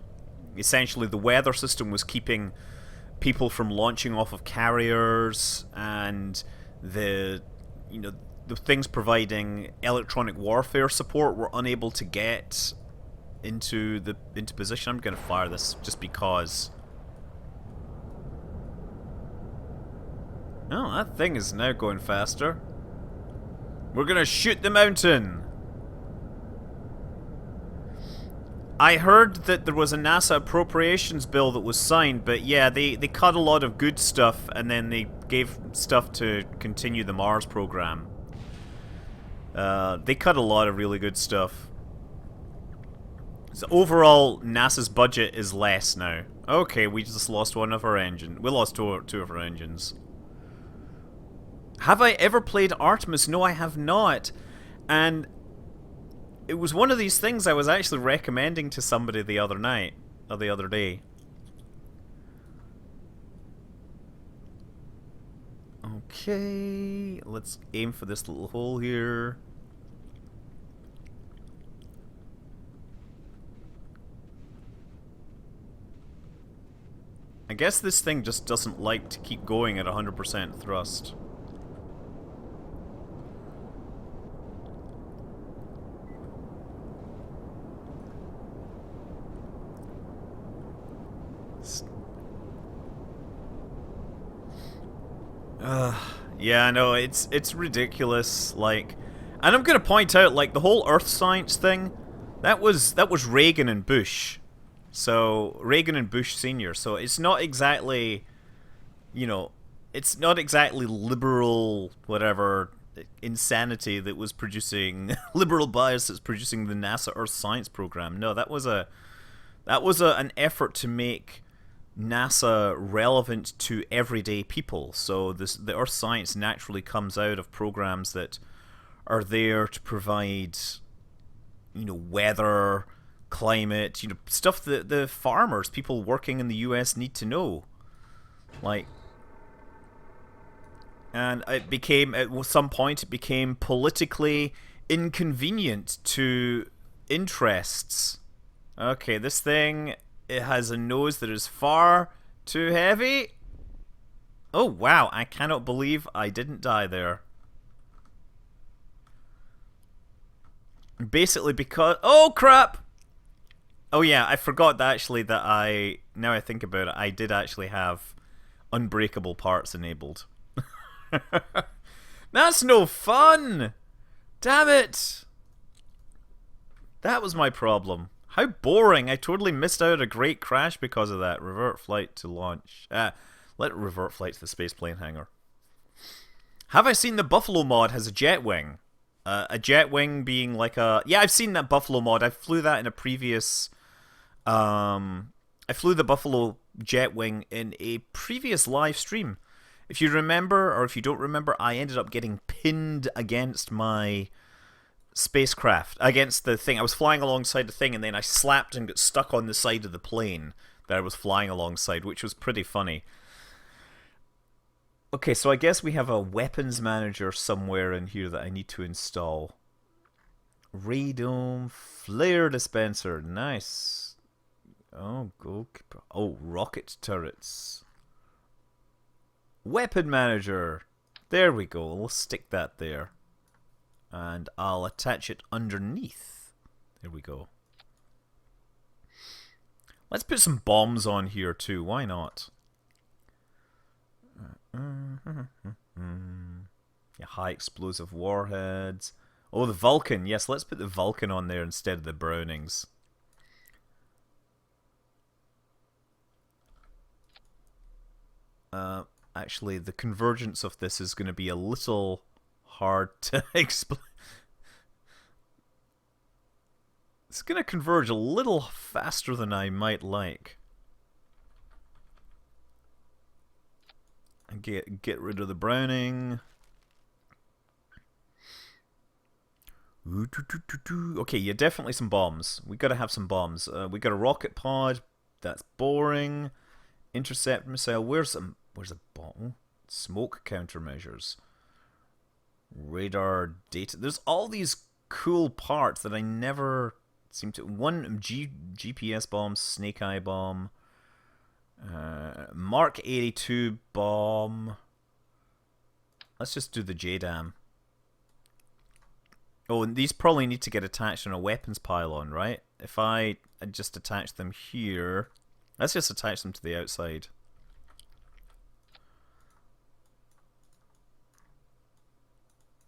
Essentially, the weather system was keeping people from launching off of carriers, and the things providing electronic warfare support were unable to get into position. I'm going to fire this just because. Oh, that thing is now going faster. We're going to shoot the mountain. I heard that there was a NASA appropriations bill that was signed, but yeah, they cut a lot of good stuff and then they gave stuff to continue the Mars program. They cut a lot of really good stuff. So overall, NASA's budget is less now. Okay, we just lost one of our engines. We lost two of our engines. Have I ever played Artemis? No, I have not. And it was one of these things I was actually recommending to somebody the other night, or the other day. Okay, let's aim for this little hole here. I guess this thing just doesn't like to keep going at 100% thrust. Yeah, no, it's ridiculous. Like, and I'm gonna point out, like, the whole Earth science thing, that was Reagan and Bush. So Reagan and Bush Senior. So it's not exactly, it's not exactly liberal whatever insanity that was producing liberal bias that's producing the NASA Earth science program. No, that was an effort to make NASA relevant to everyday people. So the Earth science naturally comes out of programs that are there to provide, weather, climate, stuff that the farmers, people working in the US need to know. Like, and it became, at some point, it became politically inconvenient to interests. Okay, this thing, it has a nose that is far too heavy. Oh, wow, I cannot believe I didn't die there. Basically because... Oh, crap! Oh, yeah, I forgot that actually that now I think about it, I did actually have unbreakable parts enabled. That's no fun! Damn it! That was my problem. How boring! I totally missed out a great crash because of that. Revert flight to launch. Let revert flight to the space plane hangar. Have I seen the Buffalo mod has a jet wing? A jet wing being like a... Yeah, I've seen that Buffalo mod. I flew that in a previous... I flew the Buffalo jet wing in a previous live stream. If you remember, or if you don't remember, I ended up getting pinned against my spacecraft, against the thing. I was flying alongside the thing, and then I slapped and got stuck on the side of the plane that I was flying alongside, which was pretty funny. Okay, so I guess we have a weapons manager somewhere in here that I need to install. Radome flare dispenser. Nice. Oh, goalkeeper. Oh, rocket turrets. Weapon manager. There we go. We'll stick that there. And I'll attach it underneath. There we go. Let's put some bombs on here too. Why not? Yeah, high explosive warheads. Oh, the Vulcan. Yes, let's put the Vulcan on there instead of the Brownings. Actually, the convergence of this is going to be a little hard to explain. It's going to converge a little faster than I might like. And get rid of the Browning. Okay, yeah, definitely some bombs. We got to have some bombs. We got a rocket pod. That's boring. Intercept missile. Where's a bomb? Smoke countermeasures. Radar data. There's all these cool parts that I never seem to. One GPS bomb, Snake Eye bomb, Mark 82 bomb. Let's just do the JDAM. Oh, and these probably need to get attached on a weapons pylon, right? If I just attach them here, let's just attach them to the outside.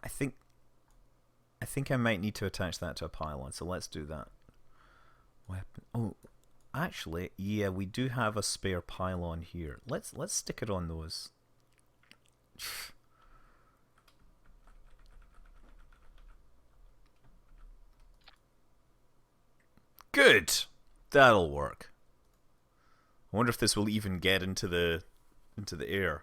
I think I might need to attach that to a pylon, so let's do that. Weapon. Oh, actually, yeah, we do have a spare pylon here. Let's stick it on those. Good. That'll work. I wonder if this will even get into the air.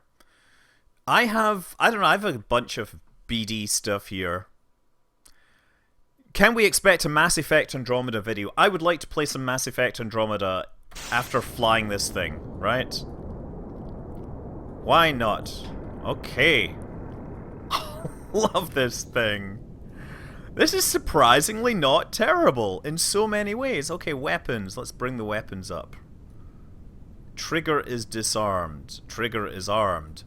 I don't know, I have a bunch of BD stuff here. Can we expect a Mass Effect Andromeda video? I would like to play some Mass Effect Andromeda after flying this thing, right? Why not? Okay. Love this thing. This is surprisingly not terrible in so many ways. Okay, weapons. Let's bring the weapons up. Trigger is disarmed. Trigger is armed.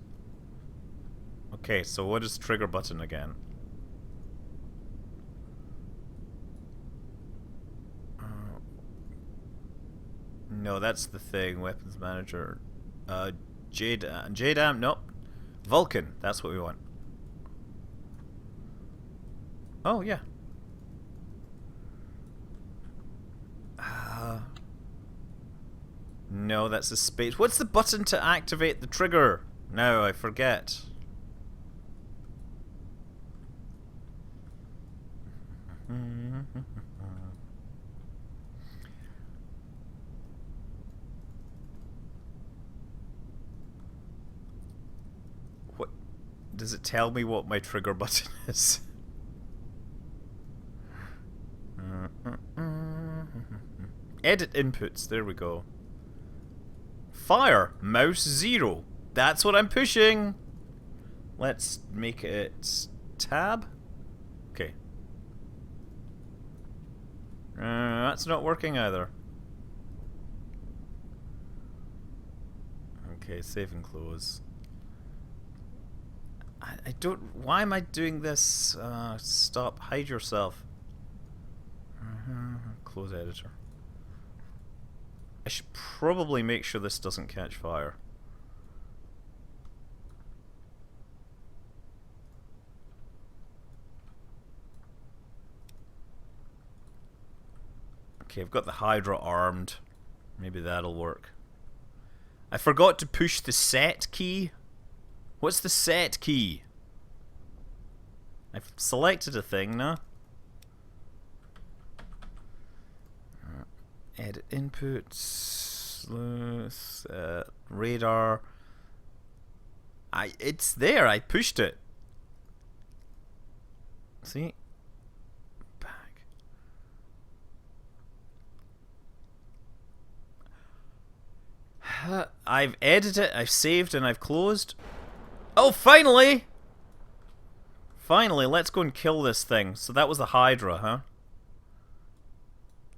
Okay, so what is trigger button again? No, that's the thing. Weapons manager. JDAM. Nope. Vulcan. That's what we want. Oh, yeah. No, that's the space. What's the button to activate the trigger? No, I forget. What? Does it tell me what my trigger button is? Edit inputs. There we go. Fire. Mouse 0. That's what I'm pushing. Let's make it tab. Okay. That's not working either. Okay, save and close. I don't... Why am I doing this? Stop. Hide yourself. Close editor. I should probably make sure this doesn't catch fire. Okay, I've got the Hydra armed. Maybe that'll work. I forgot to push the set key. What's the set key? I've selected a thing now. Edit inputs, radar. It's there. I pushed it. See? Back. I've edited it. I've saved and I've closed. Oh, finally! Finally, let's go and kill this thing. So that was the Hydra, huh?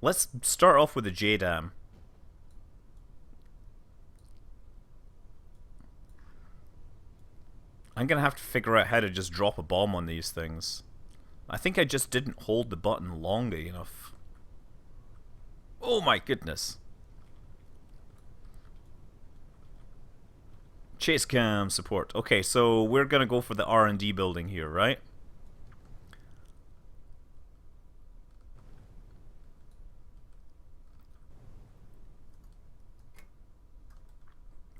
Let's start off with the J-Dam. I'm gonna have to figure out how to just drop a bomb on these things. I think I just didn't hold the button long enough. Oh my goodness. Chase cam support. Okay, so we're gonna go for the R&D building here, right?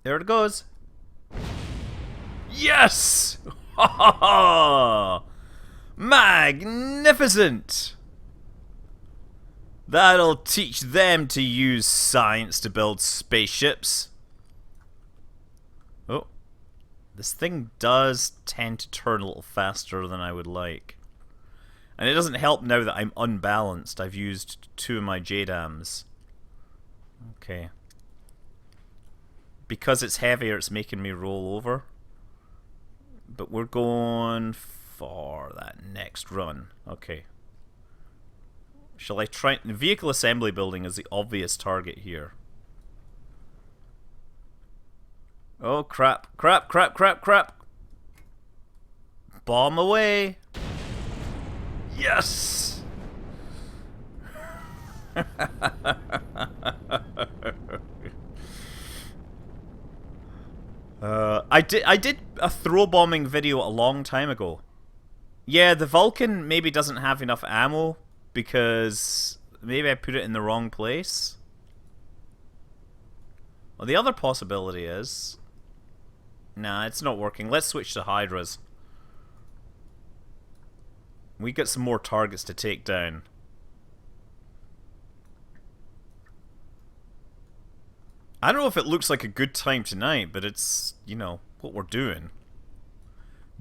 There it goes. Yes! Ha ha ha! Magnificent! That'll teach them to use science to build spaceships. Oh. This thing does tend to turn a little faster than I would like. And it doesn't help now that I'm unbalanced. I've used 2 of my J-Dams. Okay. Because it's heavier, it's making me roll over. But we're going for that next run. Okay. Shall I try... The vehicle assembly building is the obvious target here. Oh, crap. Crap, crap, crap, crap. Bomb away. Yes! I did a throw bombing video a long time ago. Yeah, the Vulcan maybe doesn't have enough ammo because maybe I put it in the wrong place. Well, the other possibility is... Nah, it's not working. Let's switch to Hydras. We get some more targets to take down. I don't know if it looks like a good time tonight, but it's, you know, what we're doing.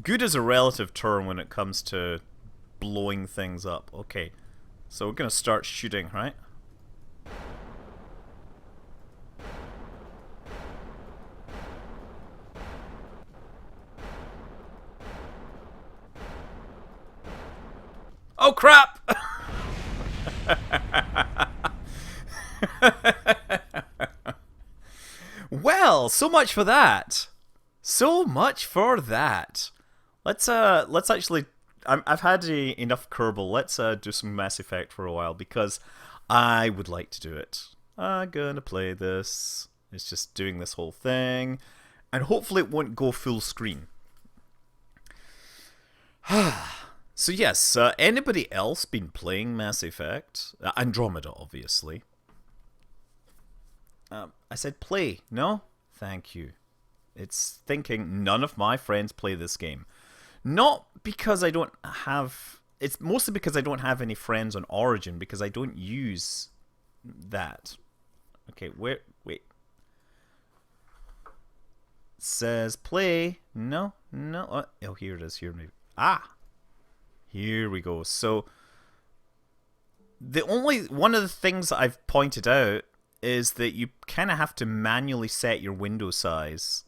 Good is a relative term when it comes to blowing things up. Okay, so we're gonna start shooting, right? Oh crap! Well, so much for that. So much for that. Let's actually... I've had enough Kerbal. Let's do some Mass Effect for a while because I would like to do it. I'm gonna play this. It's just doing this whole thing. And hopefully it won't go full screen. So yes, anybody else been playing Mass Effect? Andromeda, obviously. I said play. No? Thank you. It's thinking none of my friends play this game. Not because I don't have... It's mostly because I don't have any friends on Origin, because I don't use that. Okay, wait. Says play. No. Oh, here it is. Here, maybe. Ah! Here we go. So, one of the things that I've pointed out is that you kind of have to manually set your window size.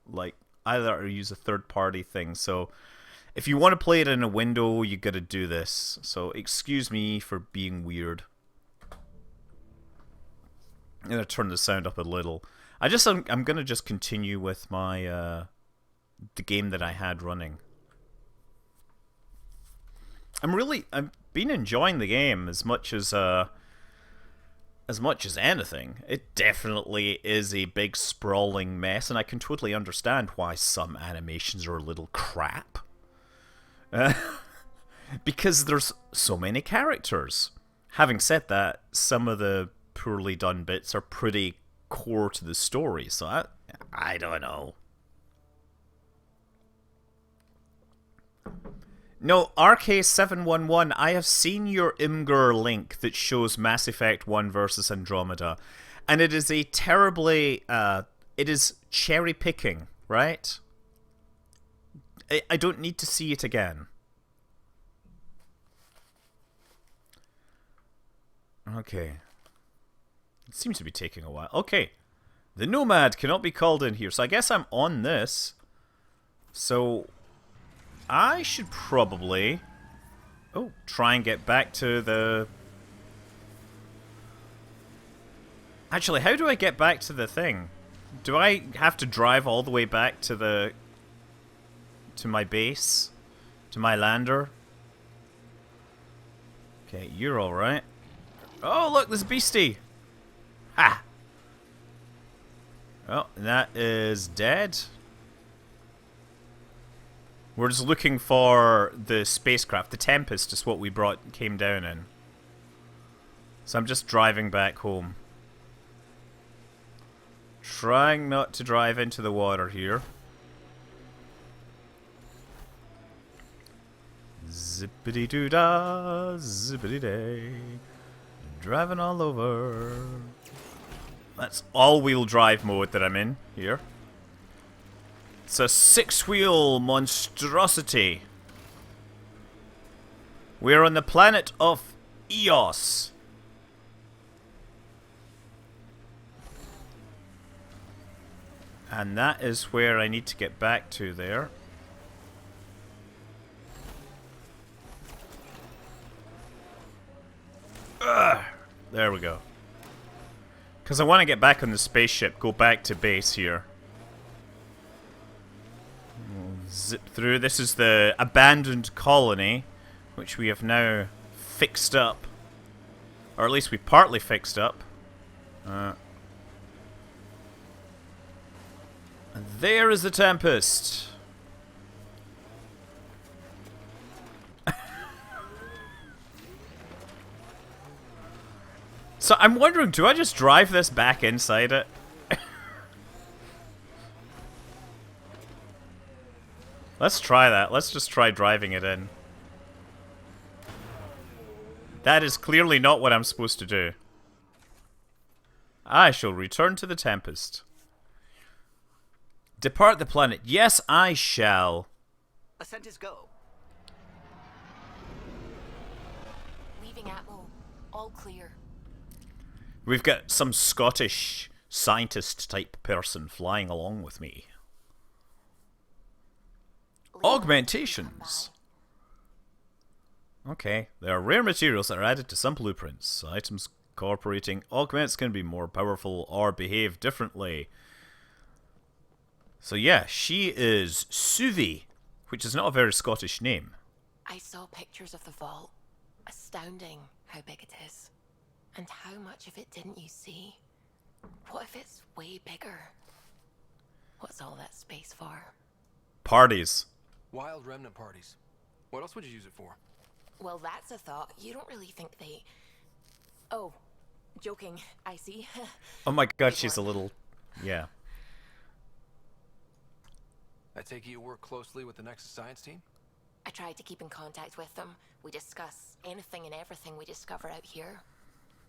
Like, either use a third-party thing. So, if you want to play it in a window, you got to do this. So, excuse me for being weird. I'm going to turn the sound up a little. I'm going to just continue with my the game that I had running. I've been enjoying the game as much as anything. It definitely is a big sprawling mess, and I can totally understand why some animations are a little crap. Because there's so many characters. Having said that, some of the poorly done bits are pretty core to the story, so I don't know. No, RK711, I have seen your Imgur link that shows Mass Effect 1 versus Andromeda, and it is a terribly, it is cherry picking, right? I don't need to see it again. Okay. It seems to be taking a while. Okay. The Nomad cannot be called in here, so I guess I'm on this. So... I should probably... try and get back to the... Actually, how do I get back to the thing? Do I have to drive all the way back to the... to my base? To my lander? Okay, you're alright. Oh, look, there's a beastie! Ha! Oh, that is dead. We're just looking for the spacecraft. The Tempest is what we came down in. So I'm just driving back home. Trying not to drive into the water here. Zippity-doo-dah, zippity-day. Driving all over. That's all-wheel drive mode that I'm in here. It's a 6-wheel monstrosity. We're on the planet of Eos. And that is where I need to get back to there. Ugh, there we go. Because I want to get back on the spaceship, go back to base here. We'll zip through. This is the abandoned colony, which we have now fixed up. Or at least we partly fixed up. And there is the Tempest. So I'm wondering, do I just drive this back inside it? Let's try that. Let's just try driving it in. That is clearly not what I'm supposed to do. I shall return to the Tempest. Depart the planet. Yes, I shall. Ascent is go. Leaving Atmo. All clear. We've got some Scottish scientist-type person flying along with me. Augmentations. Okay, there are rare materials that are added to some blueprints. Items incorporating augments can be more powerful or behave differently. So yeah, she is Suvi, which is not a very Scottish name. I saw pictures of the vault. Astounding how big it is. And how much of it didn't you see? What if it's way bigger? What's all that space for? Parties. Wild remnant parties. What else would you use it for? Well, that's a thought. You don't really think they... Oh, joking. I see. Oh my god, she's a little... Yeah. I take it you work closely with the Nexus Science team? I tried to keep in contact with them. We discuss anything and everything we discover out here.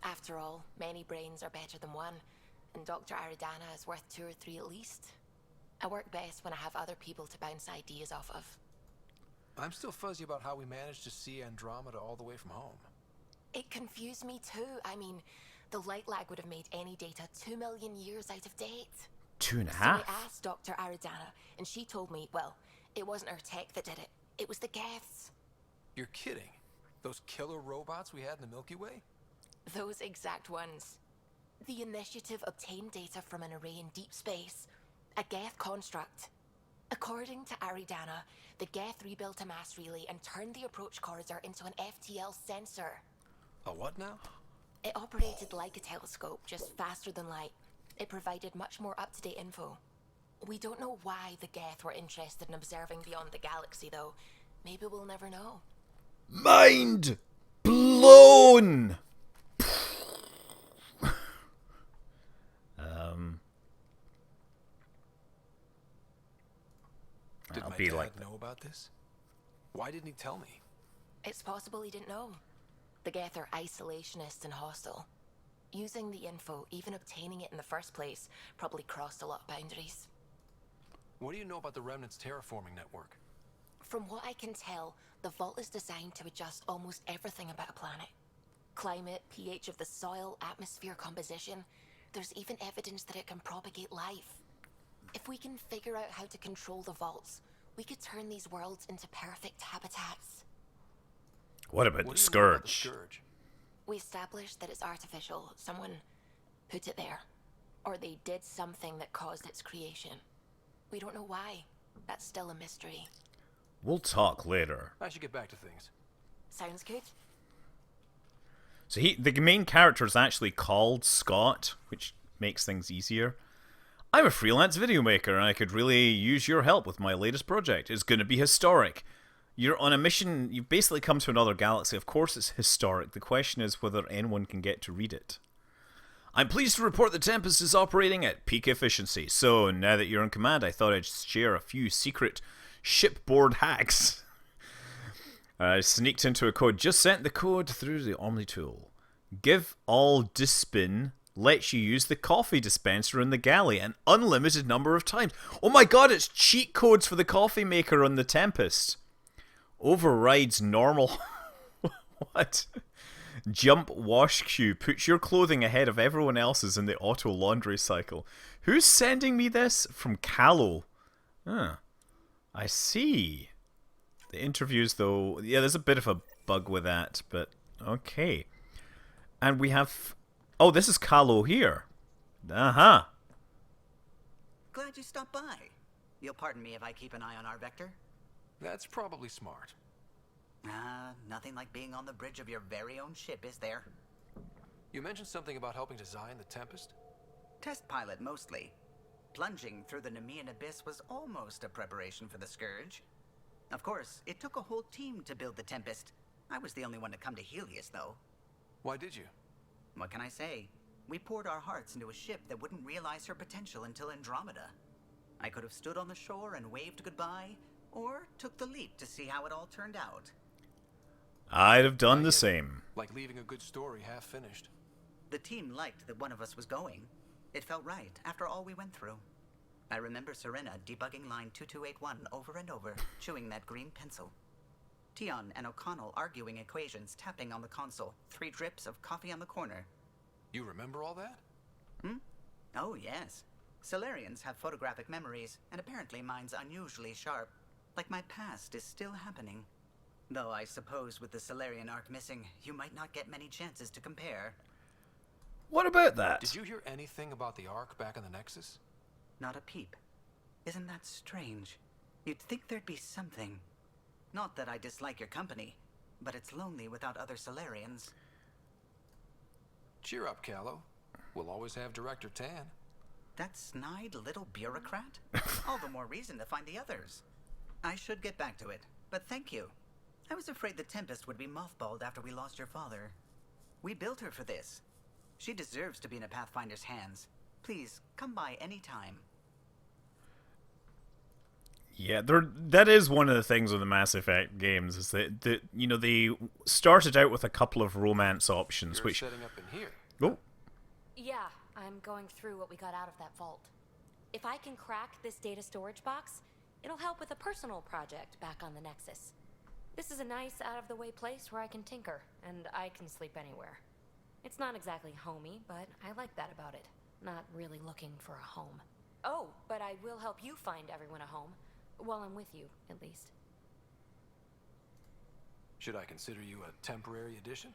After all, many brains are better than one, and Dr. Aridana is worth 2 or 3 at least. I work best when I have other people to bounce ideas off of. I'm still fuzzy about how we managed to see Andromeda all the way from home. It confused me too. I mean, the light lag would have made any data 2 million years out of date. 2.5? So I asked Dr. Aridana, and she told me, well, it wasn't her tech that did it. It was the Geths. You're kidding? Those killer robots we had in the Milky Way? Those exact ones. The initiative obtained data from an array in deep space. A Geth construct. According to Aridana, the Geth rebuilt a mass relay and turned the approach corridor into an FTL sensor. A what now? It operated like a telescope, just faster than light. It provided much more up-to-date info. We don't know why the Geth were interested in observing beyond the galaxy, though. Maybe we'll never know. Mind blown! Did I'll my be dad like know about this? Why didn't he tell me? It's possible he didn't know. The Geth are isolationist and hostile. Using the info, even obtaining it in the first place, probably crossed a lot of boundaries. What do you know about the Remnant's terraforming network? From what I can tell, the vault is designed to adjust almost everything about a planet. Climate, pH of the soil, atmosphere composition. There's even evidence that it can propagate life. If we can figure out how to control the vaults, we could turn these worlds into perfect habitats. What about What the do you know about the Scourge? Scourge? We established that it's artificial. Someone put it there. Or they did something that caused its creation. We don't know why. That's still a mystery. We'll talk later. I should get back to things. Sounds good. So the main character is actually called Scott, which makes things easier. I'm a freelance video maker, and I could really use your help with my latest project. It's going to be historic. You're on a mission. You've basically come to another galaxy. Of course it's historic. The question is whether anyone can get to read it. I'm pleased to report the Tempest is operating at peak efficiency. So, now that you're in command, I thought I'd share a few secret shipboard hacks. I sneaked into a code. Just sent the code through the Omni tool. Give all Dispin lets you use the coffee dispenser in the galley an unlimited number of times. Oh my god, it's cheat codes for the coffee maker on the Tempest. Overrides normal. What? Jump wash queue. Puts your clothing ahead of everyone else's in the auto laundry cycle. Who's sending me this? From Callow. Huh. I see. The interviews, though, yeah, there's a bit of a bug with that, but okay. And we have... Oh, this is Callow here. Uh-huh. Glad you stopped by. You'll pardon me if I keep an eye on our vector? That's probably smart. Nothing like being on the bridge of your very own ship, is there? You mentioned something about helping design the Tempest? Test pilot, mostly. Plunging through the Nemean abyss was almost a preparation for the Scourge. Of course, it took a whole team to build the Tempest. I was the only one to come to Helios, though. Why did you? What can I say? We poured our hearts into a ship that wouldn't realize her potential until Andromeda. I could have stood on the shore and waved goodbye, or took the leap to see how it all turned out. I'd have done the same. Like leaving a good story half finished. The team liked that one of us was going. It felt right after all we went through. I remember Serena debugging line 2281 over and over, chewing that green pencil. Tion and O'Connell arguing equations, tapping on the console, 3 drips of coffee on the corner. You remember all that? Oh, yes. Solarians have photographic memories, and apparently mine's unusually sharp. Like my past is still happening. Though I suppose with the Solarian arc missing, you might not get many chances to compare. What about that? Did you hear anything about the Ark back in the Nexus? Not a peep. Isn't that strange? You'd think there'd be something. Not that I dislike your company, but it's lonely without other Solarians. Cheer up, Callow. We'll always have Director Tan. That snide little bureaucrat? All the more reason to find the others. I should get back to it, but thank you. I was afraid the Tempest would be mothballed after we lost your father. We built her for this. She deserves to be in a Pathfinder's hands. Please, come by any time. Yeah, that is one of the things with the Mass Effect games, is that they started out with a couple of romance options, You're which... setting up in here. Oh. Yeah, I'm going through what we got out of that vault. If I can crack this data storage box, it'll help with a personal project back on the Nexus. This is a nice, out-of-the-way place where I can tinker, and I can sleep anywhere. It's not exactly homey, but I like that about it. Not really looking for a home. Oh, but I will help you find everyone a home. While I'm with you, at least. Should I consider you a temporary addition?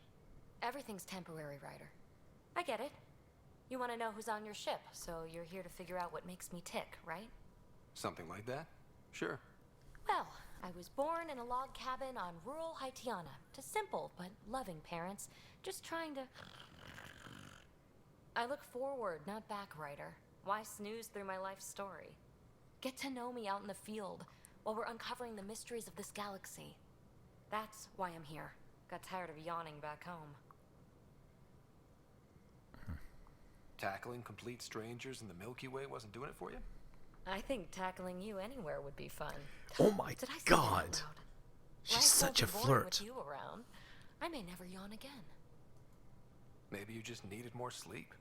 Everything's temporary, Ryder. I get it. You want to know who's on your ship, so you're here to figure out what makes me tick, right? Something like that? Sure. Well, I was born in a log cabin on rural Haitiana to simple but loving parents, just trying to... I look forward, not back, Ryder. Why snooze through my life story? Get to know me out in the field while we're uncovering the mysteries of this galaxy. That's why I'm here. Got tired of yawning back home. Tackling complete strangers in the Milky Way wasn't doing it for you? I think tackling you anywhere would be fun. Oh my Did I say god. that out loud? She's Life such a won't be boring flirt. with you around. I may never yawn again. Maybe you just needed more sleep.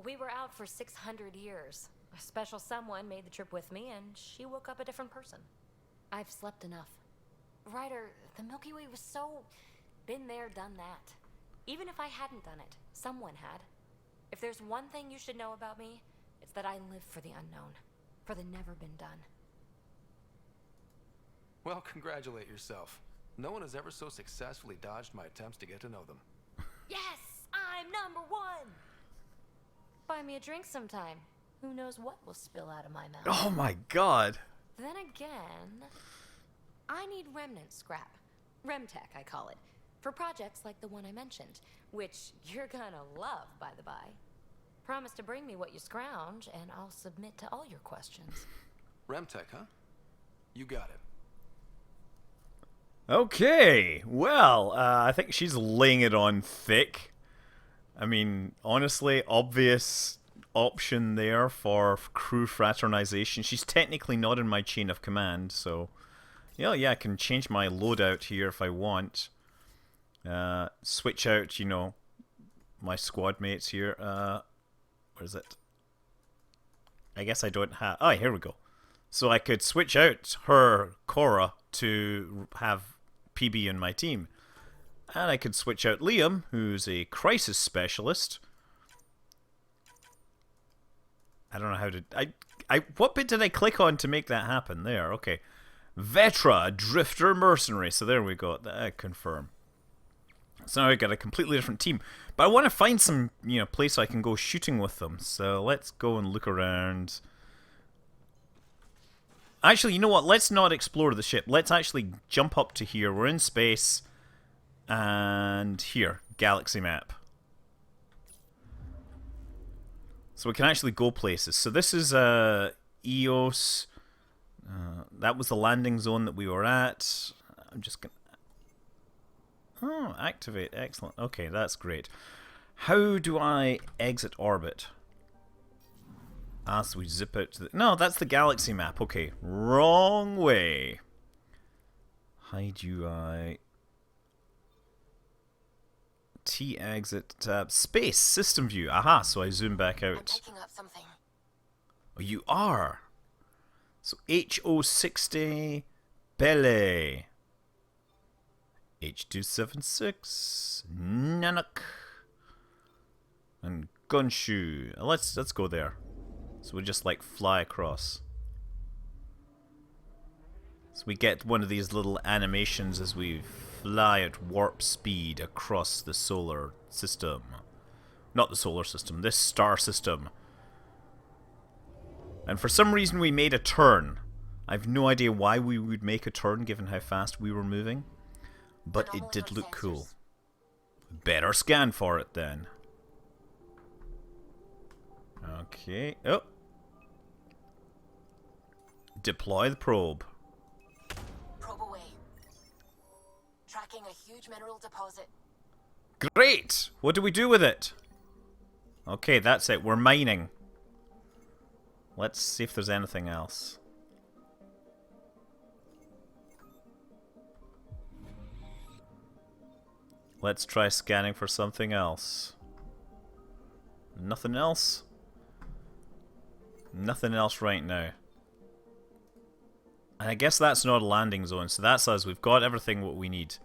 We were out for 600 years. A special someone made the trip with me, and she woke up a different person. I've slept enough. Ryder, the Milky Way was so... been there, done that. Even if I hadn't done it, someone had. If there's one thing you should know about me, it's that I live for the unknown. For the never been done. Well, congratulate yourself. No one has ever so successfully dodged my attempts to get to know them. Yes! I'm number one! buy me a drink sometime. Who knows what will spill out of my mouth. Oh my god. Then again, I need remnant scrap. Remtech, I call it. For projects like the one I mentioned, which you're gonna love, by the by. Promise to bring me what you scrounge, and I'll submit to all your questions. Remtech, huh? You got it. Okay, well, I think she's laying it on thick. I mean, honestly, obvious option there for crew fraternization. She's technically not in my chain of command, so yeah, I can change my loadout here if I want. Switch out, you know, my squad mates here. Where is it? I guess I don't have... Oh, here we go. So I could switch out her, Cora, to have PB in my team. And I could switch out Liam, who's a crisis specialist. I don't know how to... what bit did I click on to make that happen? There, okay. Vetra, a drifter mercenary. So there we go. Confirm. So now I got a completely different team. But I want to find some, you know, place I can go shooting with them. So let's go and look around. Actually, you know what? Let's not explore the ship. Let's actually jump up to here. We're in space. And here, galaxy map. So we can actually go places. So this is EOS. That was the landing zone that we were at. I'm just going to... Oh, activate. Excellent. Okay, that's great. How do I exit orbit? So we zip out to the... No, that's the galaxy map. Okay, wrong way. Hide UI. T exit tab. Space system view. Aha, so I zoom back I'm out. picking up something. Oh, you are. So HO60 Bele. H276 Nanak. And Gunshu. Let's go there. So we just like fly across. So we get one of these little animations as we fly at warp speed across the solar system. Not the solar system, this star system. And for some reason we made a turn. I've no idea why we would make a turn given how fast we were moving. But it did look cool. Better scan for it then. Okay. Oh. Deploy the probe. Probe away. Tracking a huge mineral deposit. Great! What do we do with it? Okay, that's it. We're mining. Let's see if there's anything else. Let's try scanning for something else. Nothing else? Nothing else right now. And I guess that's not a landing zone, so that says we've got everything what we need.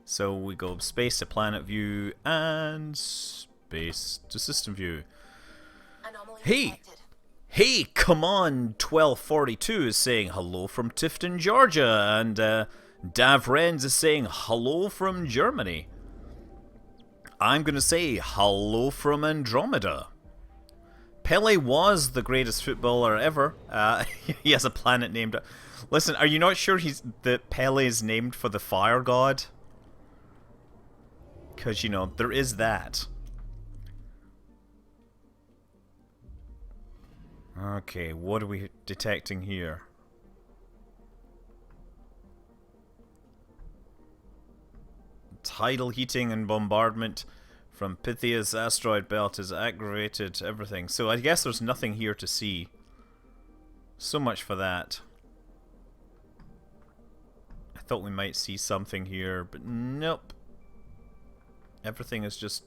So we go space to planet view and space to system view. Anomaly Hey! detected. Hey, come on, 1242 is saying hello from Tifton, Georgia, and Dav Renz is saying hello from Germany. I'm going to say hello from Andromeda. Pele was the greatest footballer ever. He has a planet named... Listen, are you not sure that Pele is named for the fire god? Because, you know, there is that. Okay, what are we detecting here? Tidal heating and bombardment from Pythia's asteroid belt has aggravated everything. So I guess there's nothing here to see. So much for that. I thought we might see something here, but nope. Everything is just...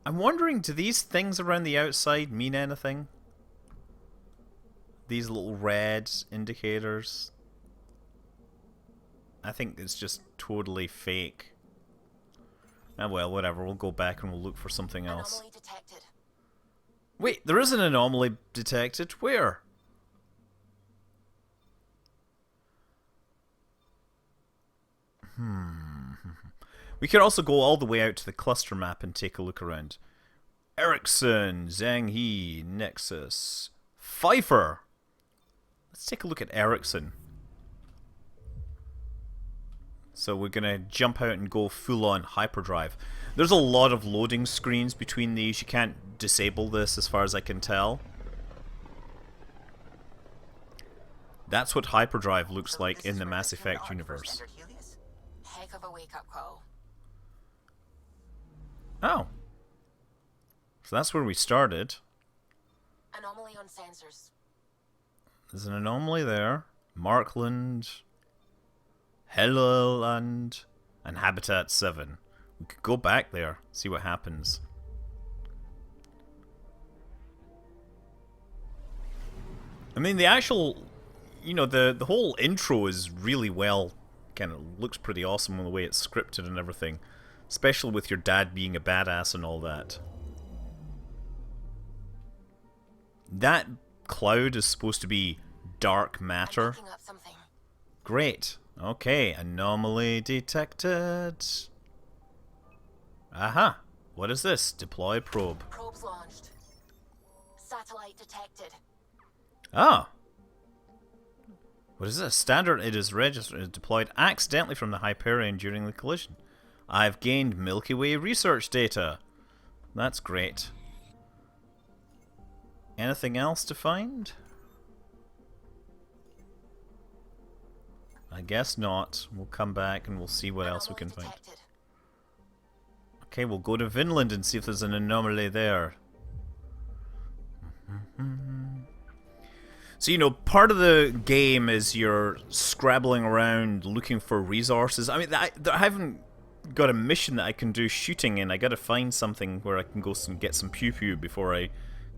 I'm wondering, do these things around the outside mean anything? These little red indicators? I think it's just totally fake. Ah, well, whatever. We'll go back and we'll look for something else. Anomaly detected. Wait, there is an anomaly detected. Where? We can also go all the way out to the cluster map and take a look around. Ericsson, Zhang He, Nexus, Pfeiffer. Let's take a look at Ericsson. So we're going to jump out and go full-on hyperdrive. There's a lot of loading screens between these. You can't disable this as far as I can tell. That's what hyperdrive looks like in the Mass Effect universe. Heck of a wake-up call. Oh. So that's where we started. Anomaly on sensors. There's an anomaly there. Markland, Helluland, and Habitat 7. We could go back there, see what happens. I mean, the actual, you know, the whole intro is really well, kind of looks pretty awesome in the way it's scripted and everything. Especially with your dad being a badass and all that. That cloud is supposed to be dark matter. I'm picking up something. Great. Okay, anomaly detected. Aha. What is this? Deploy probe. Probes launched. Satellite detected. Ah. What is this? Standard it is registered is deployed accidentally from the Hyperion during the collision. I've gained Milky Way research data. That's great. Anything else to find? I guess not. We'll come back and we'll see what else we can find. Okay, we'll go to Vinland and see if there's an anomaly there. So, you know, part of the game is you're scrabbling around looking for resources. I mean, I haven't got a mission that I can do shooting in. I gotta find something where I can go and get some pew-pew before I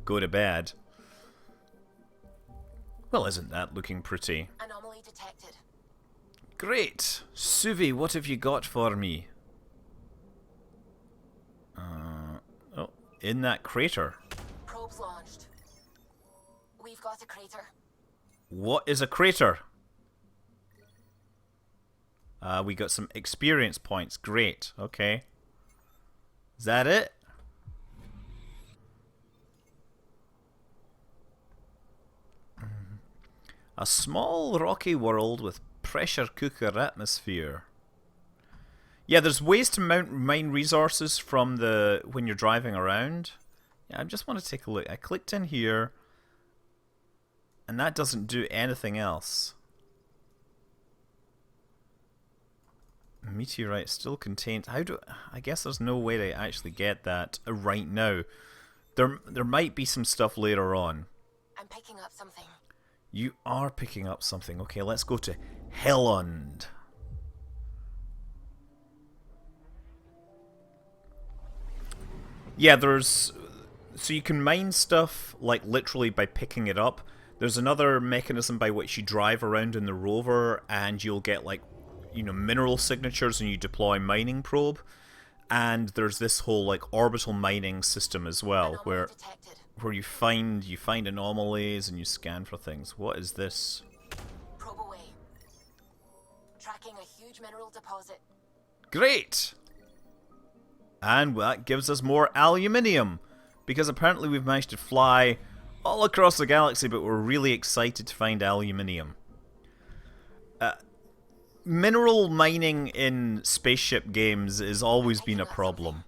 go to bed. Well, isn't that looking pretty? Anomaly detected. Great! Suvi, what have you got for me? Oh, in that crater. Probes launched. We've got a crater. What is a crater? We got some experience points. Great. Okay. Is that it? A small rocky world with pressure cooker atmosphere. Yeah, there's ways to mine resources from the when you're driving around. Yeah, I just want to take a look. I clicked in here, and that doesn't do anything else. Meteorite still contains. I guess there's no way to actually get that right now. There might be some stuff later on. I'm picking up something. You are picking up something. Okay, let's go to Helluland. Yeah, so you can mine stuff like literally by picking it up. There's another mechanism by which you drive around in the rover and you'll get like, you know, mineral signatures and you deploy mining probe. And there's this whole like orbital mining system as well, where you find anomalies and you scan for things. What is this? Probe away. Tracking a huge mineral deposit. Great! And that gives us more aluminium, because apparently we've managed to fly all across the galaxy, but we're really excited to find aluminium. Mineral mining in spaceship games has always been a problem.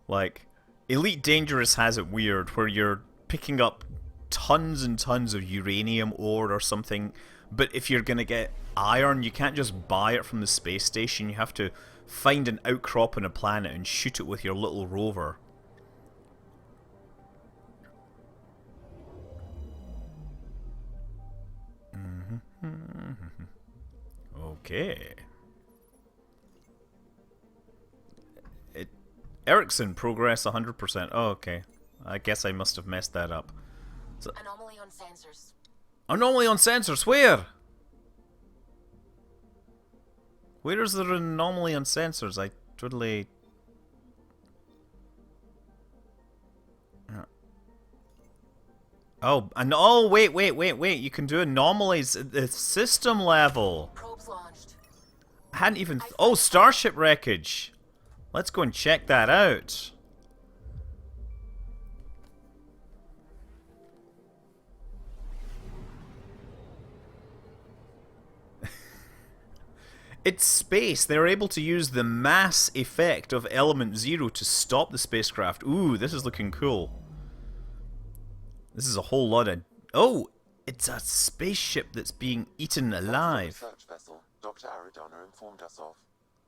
Like, Elite Dangerous has it weird, where you're picking up tons and tons of uranium ore or something, but if you're gonna get iron, you can't just buy it from the space station, you have to find an outcrop on a planet and shoot it with your little rover. Okay. Ericsson progress 100%. Oh, okay. I guess I must have messed that up. So, anomaly on sensors. Anomaly on sensors. Where? Where is the anomaly on sensors? I totally. Oh, and oh, wait. You can do anomalies at the system level. Probes launched. hadn't even... Oh, starship wreckage! Let's go and check that out. It's space. They're able to use the mass effect of element 0 to stop the spacecraft. Ooh, this is looking cool. This is a whole lot of... Oh, it's a spaceship that's being eaten alive. Research vessel Dr. Aridana informed us of.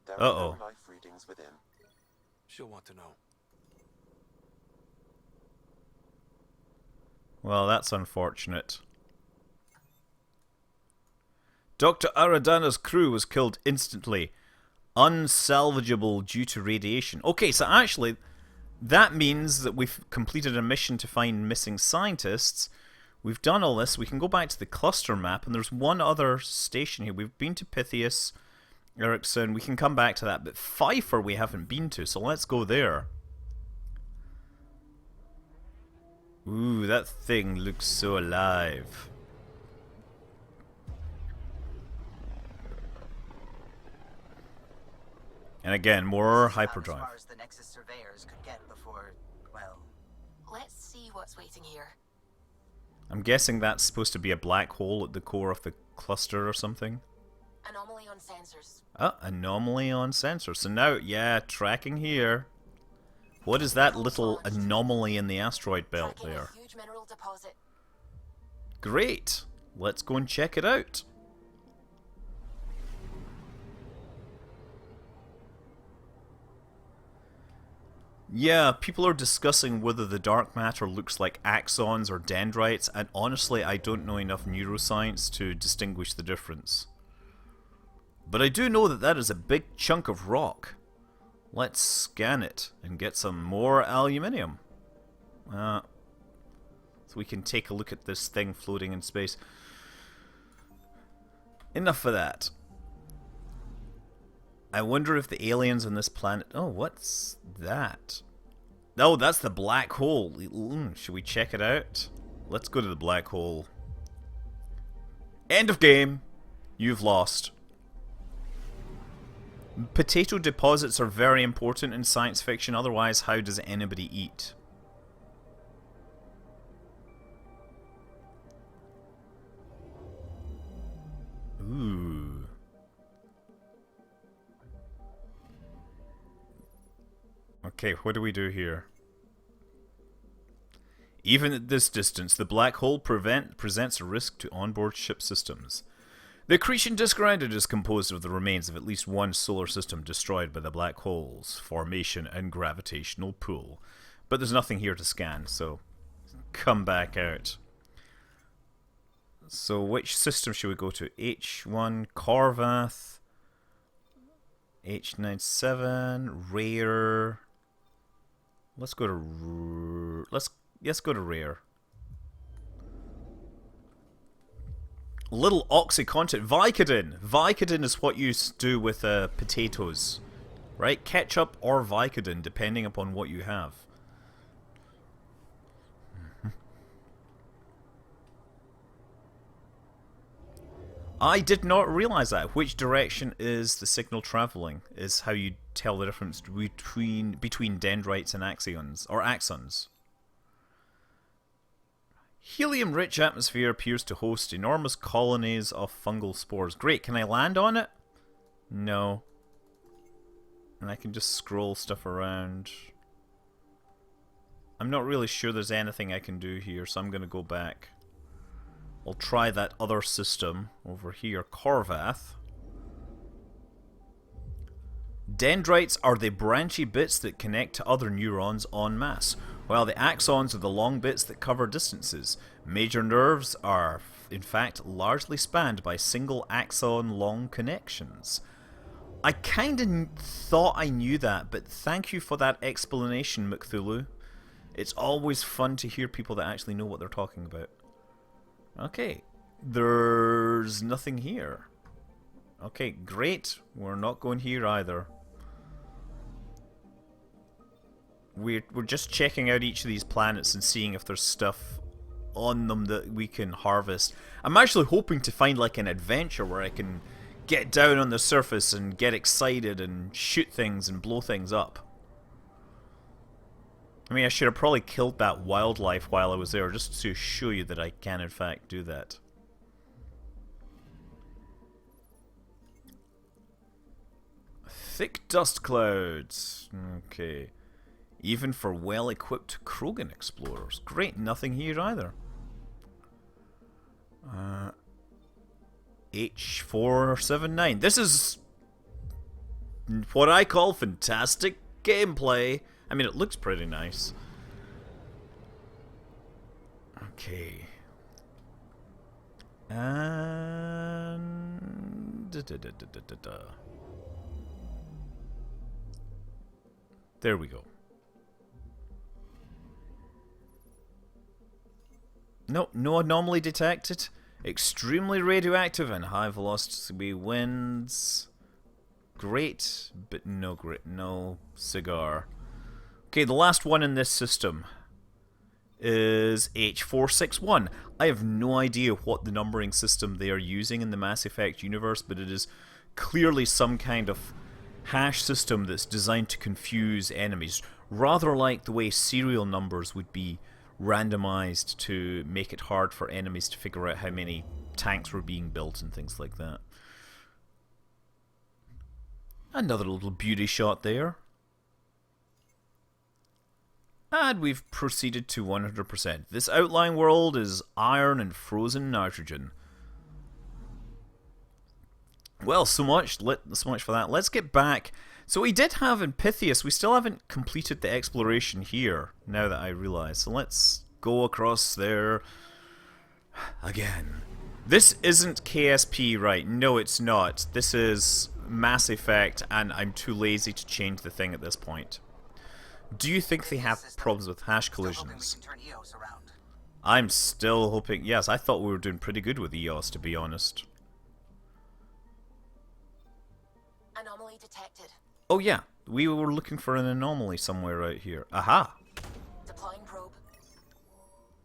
There are Uh-oh. no life readings within. She'll want to know. Well, that's unfortunate. Dr. Aradana's crew was killed instantly. Unsalvageable due to radiation. Okay, so actually, that means that we've completed a mission to find missing scientists. We've done all this. We can go back to the cluster map, and there's one other station here. We've been to Pythias, Ericsson. We can come back to that, but Pfeiffer we haven't been to, so let's go there. Ooh, that thing looks so alive. And again, more hyperdrive. As far as the Nexus surveyors could get before, well... Let's see what's waiting here. I'm guessing that's supposed to be a black hole at the core of the cluster or something. Anomaly on sensors. Oh, anomaly on sensor. So now, yeah, tracking here. What is that little anomaly in the asteroid belt Tracking there? a huge mineral deposit. Great. Let's go and check it out. Yeah, people are discussing whether the dark matter looks like axons or dendrites, and honestly, I don't know enough neuroscience to distinguish the difference. But I do know that that is a big chunk of rock. Let's scan it and get some more aluminium. So we can take a look at this thing floating in space. Enough of that. I wonder if the aliens on this planet... Oh, what's that? Oh, that's the black hole. Should we check it out? Let's go to the black hole. End of game. You've lost. Potato deposits are very important in science fiction, otherwise how does anybody eat? Ooh. Okay, what do we do here? Even at this distance, the black hole presents a risk to onboard ship systems. The accretion disk around it is composed of the remains of at least one solar system destroyed by the black hole's formation and gravitational pull. But there's nothing here to scan, so come back out. So which system should we go to? H1, Corvath, H97, Rare. Let's go to let's go to Rare. Little oxy content. Vicodin. Vicodin is what you do with potatoes, right? Ketchup or Vicodin, depending upon what you have. I did not realize that. Which direction is the signal traveling? Is how you tell the difference between dendrites and axions or axons. Helium-rich atmosphere appears to host enormous colonies of fungal spores. Great, can I land on it? No. And I can just scroll stuff around. I'm not really sure there's anything I can do here, so I'm going to go back. I'll try that other system over here, Corvath. Dendrites are the branchy bits that connect to other neurons en masse, while the axons are the long bits that cover distances. Major nerves are, in fact, largely spanned by single axon long connections. I kinda thought I knew that, but thank you for that explanation, McThulu. It's always fun to hear people that actually know what they're talking about. Okay, there's nothing here. Okay, great. We're not going here either. We're just checking out each of these planets and seeing if there's stuff on them that we can harvest. I'm actually hoping to find like an adventure where I can get down on the surface and get excited and shoot things and blow things up. I mean, I should have probably killed that wildlife while I was there, just to show you that I can in fact do that. Thick dust clouds. Okay. Even for well-equipped Krogan explorers. Great, nothing here either. H479. This is what I call fantastic gameplay. I mean, it looks pretty nice. Okay. And... There we go. No, no anomaly detected. Extremely radioactive and high velocity winds. Great, but no great, no cigar. Okay, the last one in this system is H461. I have no idea what the numbering system they are using in the Mass Effect universe, but it is clearly some kind of hash system that's designed to confuse enemies, rather like the way serial numbers would be randomized to make it hard for enemies to figure out how many tanks were being built and things like that. Another little beauty shot there. And we've proceeded to 100%. This outlying world is iron and frozen nitrogen. Well, so much for that. Let's get back. So we did have in Pythias, we still haven't completed the exploration here, now that I realise. So let's go across there again. This isn't KSP, right? No, it's not. This is Mass Effect, and I'm too lazy to change the thing at this point. Do you think they have problems with hash collisions? I'm still hoping... Yes, I thought we were doing pretty good with EOS, to be honest. Anomaly detected. Oh yeah, we were looking for an anomaly somewhere out here. Aha! Deploying probe.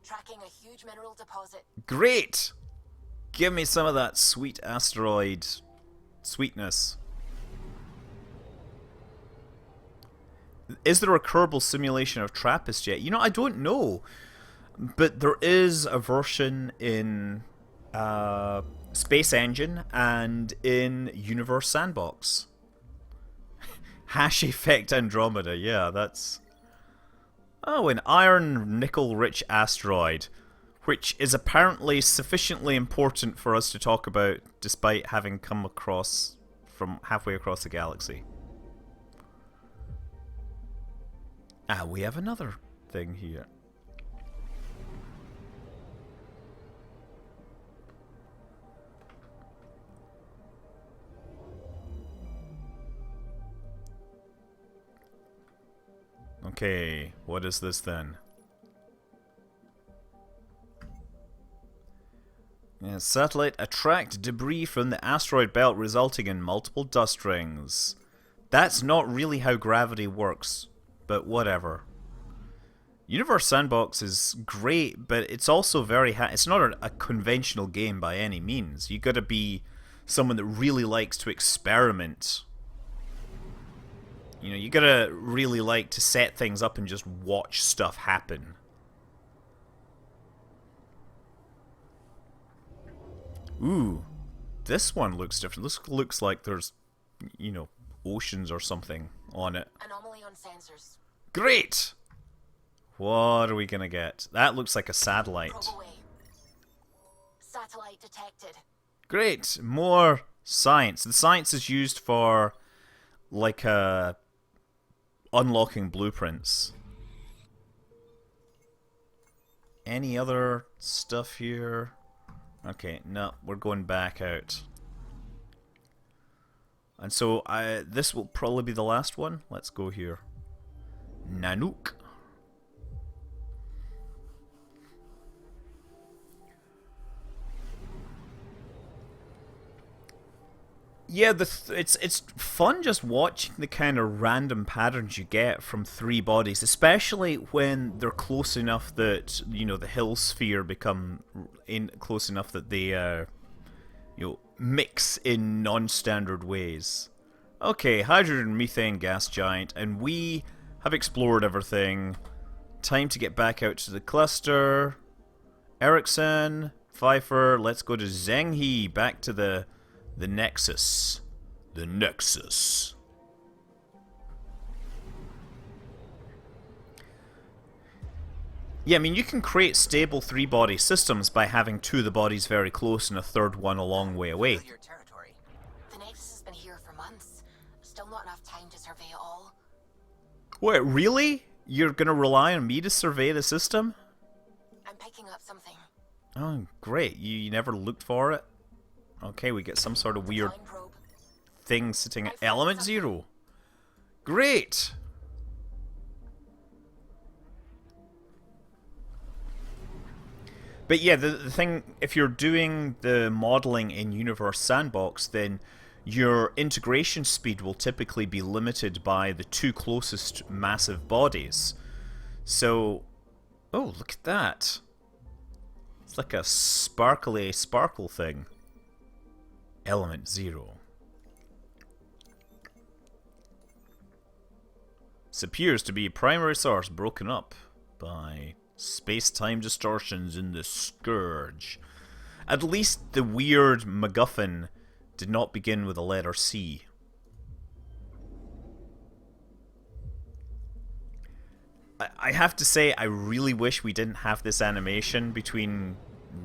Tracking a huge mineral deposit. Great! Give me some of that sweet asteroid sweetness. Is there a Kerbal simulation of Trappist yet? You know, I don't know. But there is a version in Space Engine and in Universe Sandbox. Hash Effect Andromeda, yeah, that's... Oh, an iron nickel rich asteroid, which is apparently sufficiently important for us to talk about despite having come across from halfway across the galaxy. Ah, we have another thing here. Okay, what is this then? Yeah, satellite attract debris from the asteroid belt resulting in multiple dust rings. That's not really how gravity works, but whatever. Universe Sandbox is great, but it's also very... it's not a conventional game by any means. You gotta be someone that really likes to experiment. You know, you gotta really like to set things up and just watch stuff happen. Ooh, this one looks different. This looks like there's, you know, oceans or something on it. Anomaly on sensors. Great! What are we gonna get? That looks like a satellite. Probe away. Satellite detected. Great! More science. The science is used for, like, unlocking blueprints. Any other stuff here? Okay, no, we're going back out. And so, this will probably be the last one. Let's go here. Nanook. Yeah, it's fun just watching the kind of random patterns you get from three bodies, especially when they're close enough that, you know, the hill sphere become close enough that they mix in non-standard ways. Okay, hydrogen methane gas giant, and we have explored everything. Time to get back out to the cluster. Erickson, Pfeiffer, let's go to Zheng He, back to the Nexus. The Nexus. Yeah, I mean, you can create stable three-body systems by having two of the bodies very close and a third one a long way away. Your territory. The Nexus has been here for months. Still not enough time to survey it all. Wait, really? You're gonna rely on me to survey the system? I'm picking up something. Oh, great. You never looked for it? Okay, we get some sort of weird Time probe. thing sitting at I found element something. 0. Great! But yeah, the thing, if you're doing the modeling in Universe Sandbox, then your integration speed will typically be limited by the two closest massive bodies. So, oh, look at that. It's like a sparkly sparkle thing. Element 0. This appears to be a primary source broken up by space-time distortions in the Scourge. At least the weird MacGuffin did not begin with the letter C. I have to say, I really wish we didn't have this animation between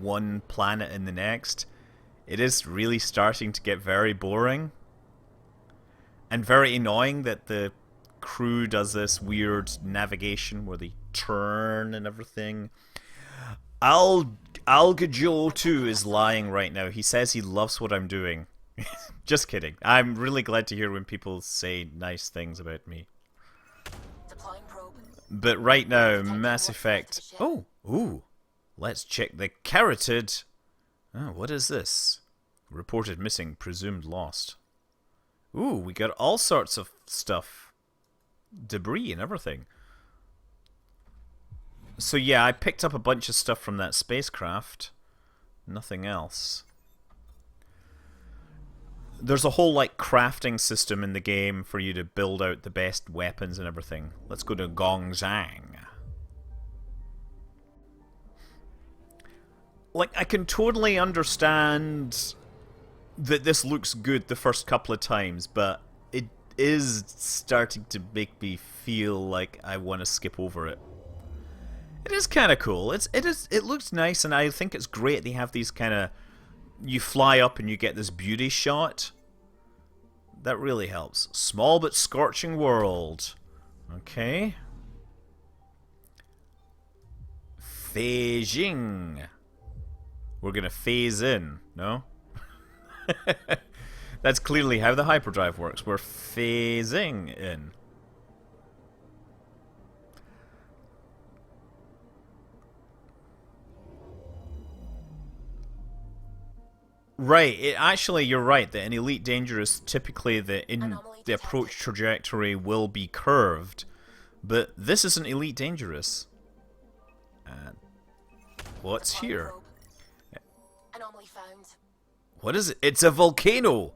one planet and the next. It is really starting to get very boring. And very annoying that the crew does this weird navigation where they turn and everything. Algajo 2 is lying right now. He says he loves what I'm doing. Just kidding. I'm really glad to hear when people say nice things about me. Deploying probe. But right now, Mass Effect... Oh, ooh. Let's check the carotid. Oh, what is this? Reported missing, presumed lost. Ooh, we got all sorts of stuff. Debris and everything. So yeah, I picked up a bunch of stuff from that spacecraft. Nothing else. There's a whole like crafting system in the game for you to build out the best weapons and everything. Let's go to Gongzhang. Like, I can totally understand that this looks good the first couple of times, but it is starting to make me feel like I want to skip over it. It is kind of cool. It looks nice, and I think it's great they have these kind of... You fly up and you get this beauty shot. That really helps. Small but scorching world. Okay. Phasing. We're gonna phase in, no? That's clearly how the hyperdrive works. We're phasing in. Right, actually you're right that in Elite Dangerous typically the approach trajectory will be curved, but this isn't Elite Dangerous. What's here? Anomaly found. What is it? It's a volcano!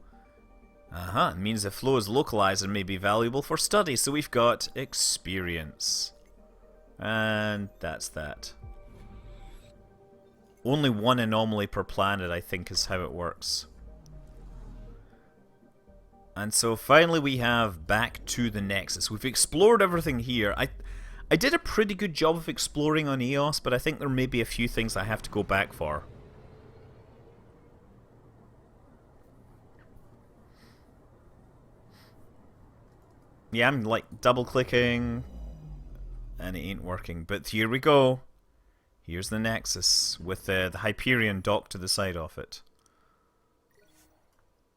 It means the flow is localized and may be valuable for study, so we've got experience. And that's that. Only one anomaly per planet, I think, is how it works. And so finally we have back to the Nexus. We've explored everything here. I did a pretty good job of exploring on EOS, but I think there may be a few things I have to go back for. Yeah, I'm like double clicking and it ain't working, but here we go. Here's the Nexus with the Hyperion docked to the side of it.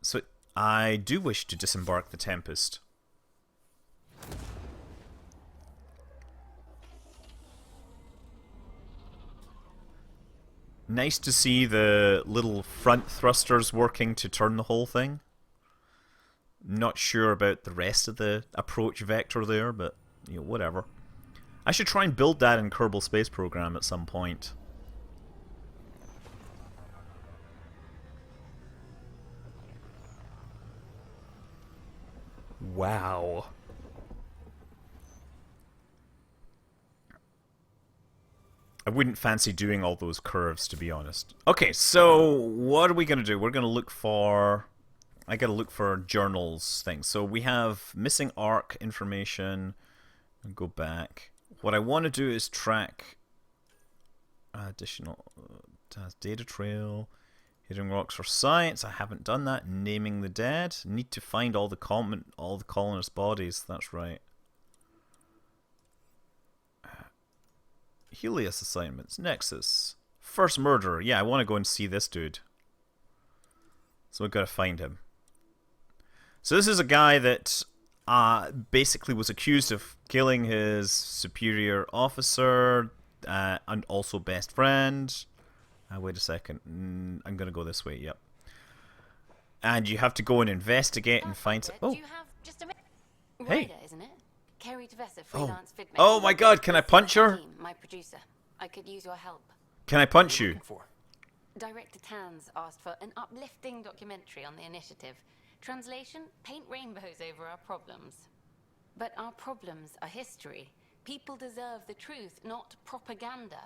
So I do wish to disembark the Tempest. Nice to see the little front thrusters working to turn the whole thing. Not sure about the rest of the approach vector there, but you know, whatever. I should try and build that in Kerbal Space Program at some point. Wow. I wouldn't fancy doing all those curves, to be honest. Okay, so what are we going to do? We're going to look for... I got to look for journals things. So we have missing arc information. And go back. What I want to do is track additional data trail. Hitting rocks for science. I haven't done that. Naming the dead. Need to find all the colonist bodies. That's right. Helios assignments. Nexus. First murderer. Yeah, I want to go and see this dude. So we've got to find him. So this is a guy that basically was accused of killing his superior officer and also best friend. Wait a second. I'm going to go this way, yep. And you have to go and investigate and find... Oh, Do you have just a minute? Hey. Ryder, isn't it? Kerry Tvessa, freelance filmmaker. Oh my god, can I punch her? My producer. I could use your help. Can I punch you? Director Tans asked for an uplifting documentary on the initiative. Translation, paint rainbows over our problems. But our problems are history. People deserve the truth, not propaganda.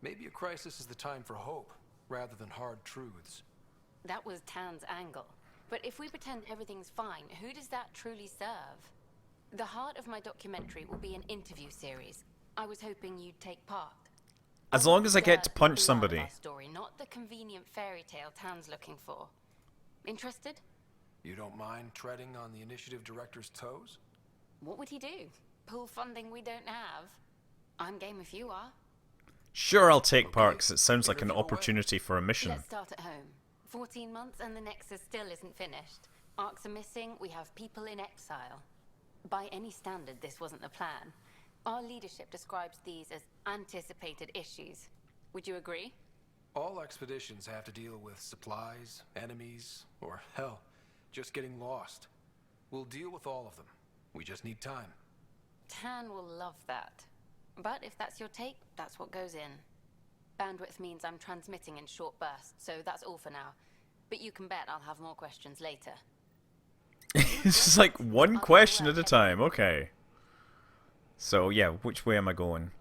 Maybe a crisis is the time for hope, rather than hard truths. That was Tan's angle. But if we pretend everything's fine, who does that truly serve? The heart of my documentary will be an interview series. I was hoping you'd take part. As long as I get to punch somebody. Story, not the convenient fairy tale Tan's looking for. Interested? You don't mind treading on the initiative director's toes? What would he do? Pull funding we don't have? I'm game if you are. Sure, I'll take part, 'cause it sounds like an opportunity for a mission. Let's start at home. 14 months and the Nexus still isn't finished. Arcs are missing, we have people in exile. By any standard, this wasn't the plan. Our leadership describes these as anticipated issues. Would you agree? All expeditions have to deal with supplies, enemies, or hell, just getting lost. We'll deal with all of them. We just need time. Tan will love that. But if that's your take, that's what goes in. Bandwidth means I'm transmitting in short bursts, so that's all for now. But you can bet I'll have more questions later. It's just like one question at a time, okay. So yeah, which way am I going?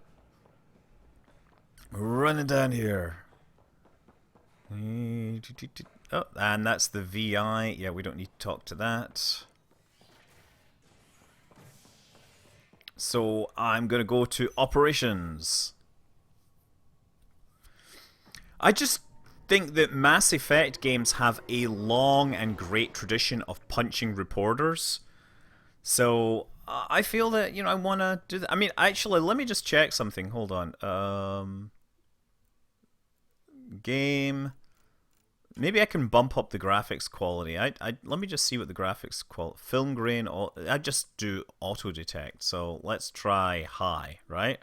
Running down here. Oh, and that's the VI. Yeah, we don't need to talk to that. So I'm going to go to operations. I just think that Mass Effect games have a long and great tradition of punching reporters. So I feel that, you know, I want to do that. I mean, actually, let me just check something. Hold on. Game. Maybe I can bump up the graphics quality. Let me just see what the graphics quality. Film grain. I just do auto detect. So let's try high, right?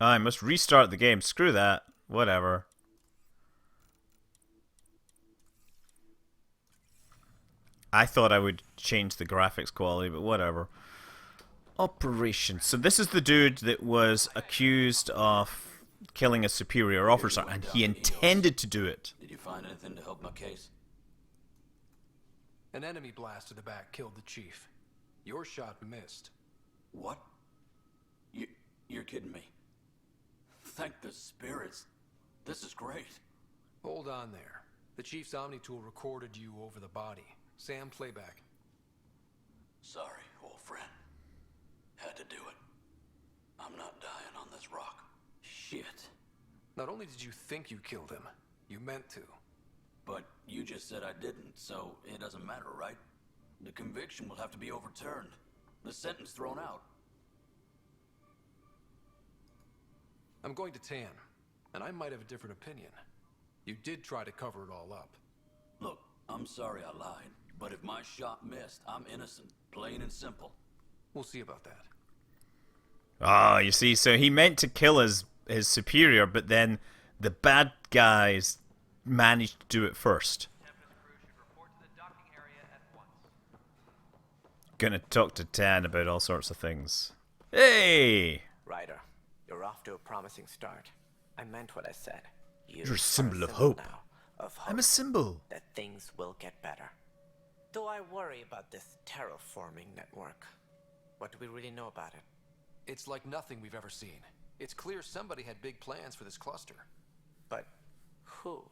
I must restart the game. Screw that. Whatever. I thought I would change the graphics quality, but whatever. Operation. So this is the dude that was accused of killing a superior officer, and he intended to do it. Did you find anything to help my case? An enemy blast to the back killed the chief. Your shot missed. What? You're kidding me. Thank the spirits. This is great. Hold on there. The chief's Omni tool recorded you over the body. Sam, playback. Sorry, old friend. Had to do it. I'm not dying on this rock. Shit. Not only did you think you killed him, you meant to. But you just said I didn't, so it doesn't matter, right? The conviction will have to be overturned. The sentence thrown out. I'm going to Tan, and I might have a different opinion. You did try to cover it all up. Look, I'm sorry I lied, but if my shot missed, I'm innocent. Plain and simple. We'll see about that. Ah, you see, so he meant to kill his superior, but then the bad guys managed to do it first. Gonna talk to Tan about all sorts of things. Hey! Ryder, you're off to a promising start. I meant what I said. You're You're a symbol of now, hope. of hope I'm a symbol. that things will get better. Though I worry about this terraforming network. What do we really know about it? It's like nothing we've ever seen. It's clear somebody had big plans for this cluster. But who?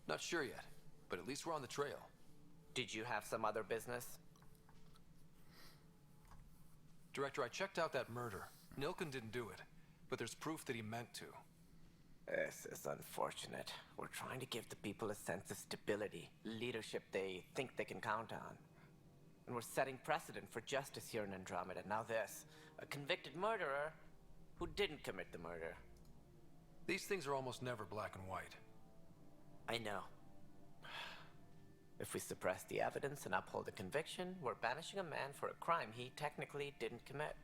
Not sure yet, but at least we're on the trail. Did you have some other business? Director, I checked out that murder. Nilken didn't do it, but there's proof that he meant to. This is unfortunate. We're trying to give the people a sense of stability, leadership they think they can count on. And we're setting precedent for justice here in Andromeda. Now this, a convicted murderer who didn't commit the murder. These things are almost never black and white. I know. If we suppress the evidence and uphold the conviction, we're banishing a man for a crime he technically didn't commit.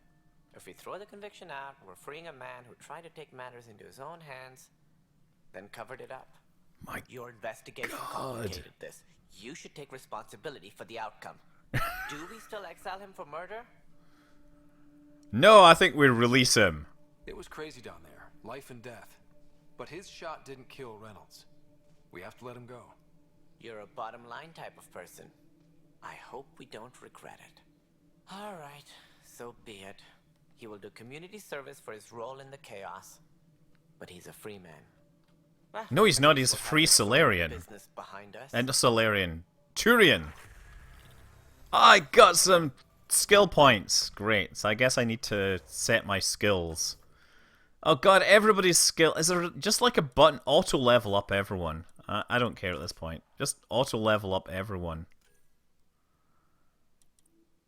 If we throw the conviction out, we're freeing a man who tried to take matters into his own hands, then covered it up. My Your investigation God. complicated this. You should take responsibility for the outcome. Do we still exile him for murder? No, I think we release him. It was crazy down there, life and death. But his shot didn't kill Reynolds. We have to let him go. You're a bottom line type of person. I hope we don't regret it. All right, so be it. He will do community service for his role in the chaos. But he's a free man. No, he's not. He's a free Solarian. Business behind us. And a Solarian. Turian. I got some skill points. Great. So I guess I need to set my skills. Oh god, everybody's skill. Is there just like a button auto level up everyone? I don't care at this point. Just auto level up everyone.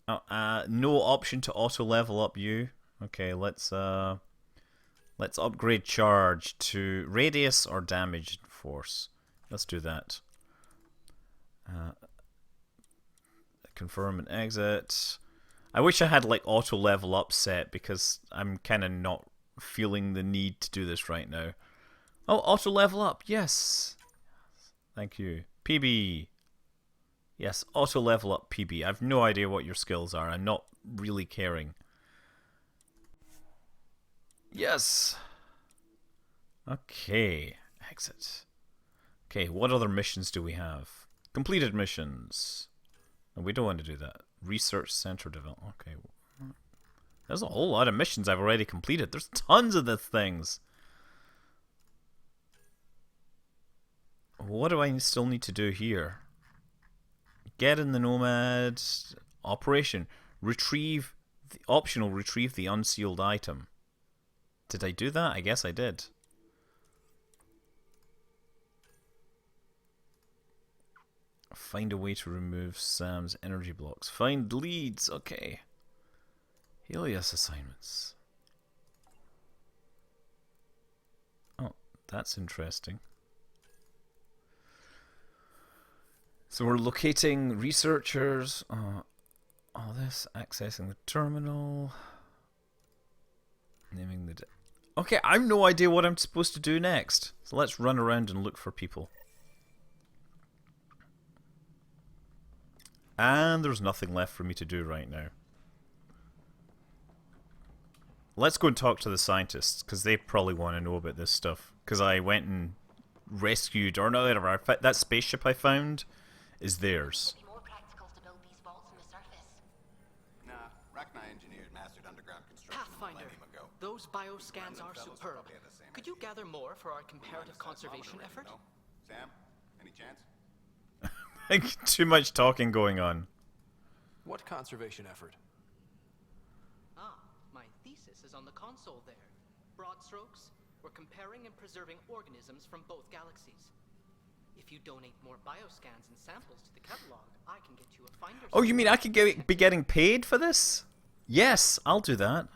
Oh, no option to auto level up you. Okay, let's upgrade charge to radius or damage force. Let's do that. Confirm and exit. I wish I had like auto level up set because I'm kind of not feeling the need to do this right now. Oh, auto level up. Yes. Thank you. PB. Yes, auto level up PB. I've no idea what your skills are. I'm not really caring. Yes. Okay. Exit. Okay, what other missions do we have? Completed missions. No, we don't want to do that. Research Center Development. Okay. There's a whole lot of missions I've already completed. There's tons of these things. What do I still need to do here? Get in the Nomad. Operation. Retrieve the optional retrieve the unsealed item. Did I do that? I guess I did. Find a way to remove Sam's energy blocks. Find leads. Okay. Helios assignments. Oh, that's interesting. So we're locating researchers. All this. Accessing the terminal. Naming the... Okay, I have no idea what I'm supposed to do next. So let's run around and look for people. And there's nothing left for me to do right now. Let's go and talk to the scientists, because they probably want to know about this stuff. Because I went and rescued, or no, whatever, that spaceship I found is theirs. It'd be more practical to build these vaults in the surface. Nah, Rachni engineered mastered underground construction a Pathfinder, millennium ago. those bioscans are fellas superb. probably had the same Could you idea. gather more for our comparative Minus that conservation thermometer effort? rating, no? Sam, any chance? Too much talking going on. What conservation effort? Ah, my thesis is on the console there. Broad strokes, we're comparing and preserving organisms from both galaxies. If you donate more bioscans and samples to the catalog, I can get you a finder's... Oh, you mean I could be getting paid for this? Yes, I'll do that.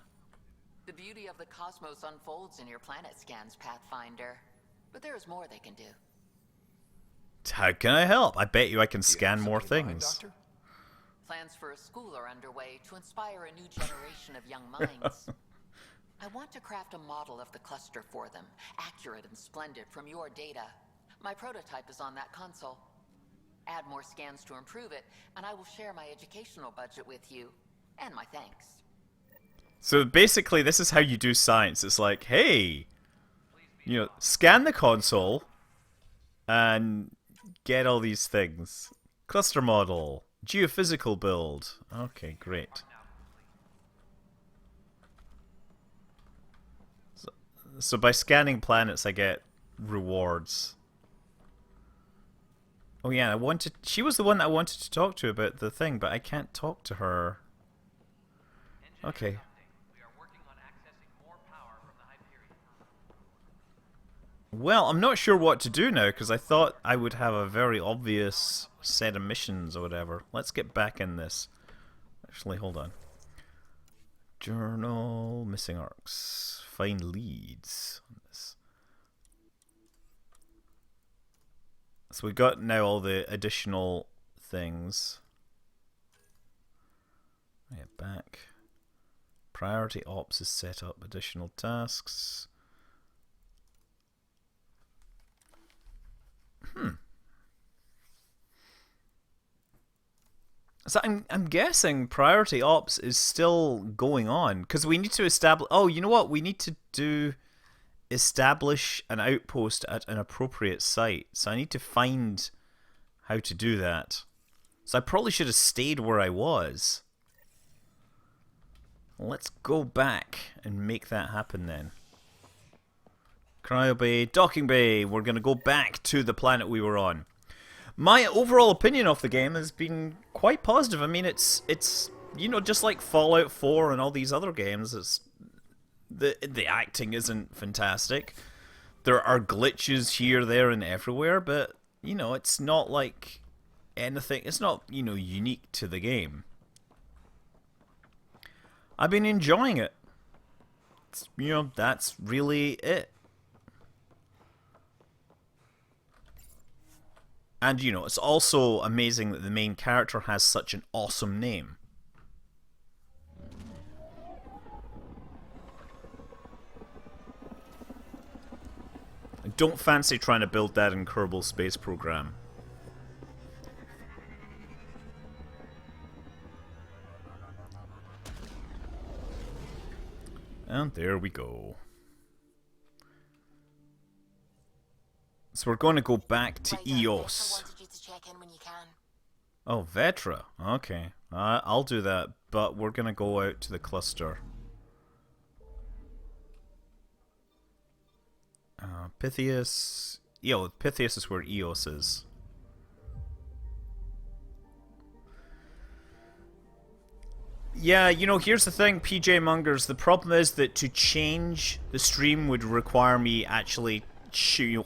The beauty of the cosmos unfolds in your planet scans, Pathfinder. But there's more they can do. How can I help? I bet you I can Do you scan have more something in mind, things. Doctor? Plans for a school are underway to inspire a new generation of young minds. I want to craft a model of the cluster for them, accurate and splendid from your data. My prototype is on that console. Add more scans to improve it, and I will share my educational budget with you, and my thanks. So basically, this is how you do science. It's like, hey, you know, scan the console, and get all these things. Cluster model, geophysical build. Okay, great. So by scanning planets, I get rewards. Oh yeah, she was the one that I wanted to talk to about the thing, but I can't talk to her. Okay. Well, I'm not sure what to do now, because I thought I would have a very obvious set of missions or whatever. Let's get back in this. Actually, hold on. Journal, missing arcs. Find leads on this. So we got now all the additional things. Yeah, back. Priority ops is set up. Additional tasks. So I'm guessing priority ops is still going on because we need to establish. Oh, you know what? We need to establish an outpost at an appropriate site. So I need to find how to do that. So I probably should have stayed where I was. Let's go back and make that happen then. Cryo Bay, Docking Bay. We're going to go back to the planet we were on. My overall opinion of the game has been quite positive. I mean, it's you know, just like Fallout 4 and all these other games, it's the acting isn't fantastic. There are glitches here, there, and everywhere, but you know, it's not like anything. It's not, you know, unique to the game. I've been enjoying it. You know, that's really it. And, you know, it's also amazing that the main character has such an awesome name. I don't fancy trying to build that in Kerbal Space Program. And there we go. So we're going to go back to EOS. Oh, Vetra. Okay. I'll do that, but we're going to go out to the cluster. Pythias. Yo, Pythias is where EOS is. Yeah, you know, here's the thing, PJ Mungers. The problem is that to change the stream would require me actually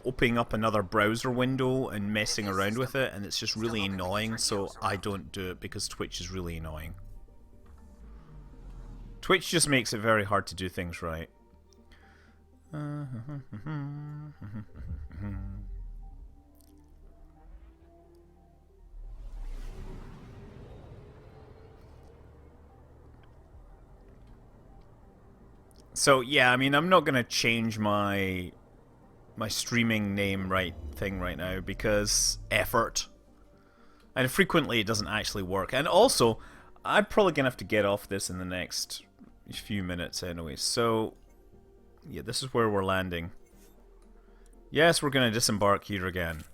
opening up another browser window and messing around with it, and it's just really annoying, so I don't do it because Twitch is really annoying. Twitch just makes it very hard to do things right. So yeah, I mean, I'm not gonna change my streaming name right now because effort, and frequently it doesn't actually work. And also, I'm probably gonna have to get off this in the next few minutes anyway. So yeah, this is where we're landing. Yes, we're gonna disembark here again.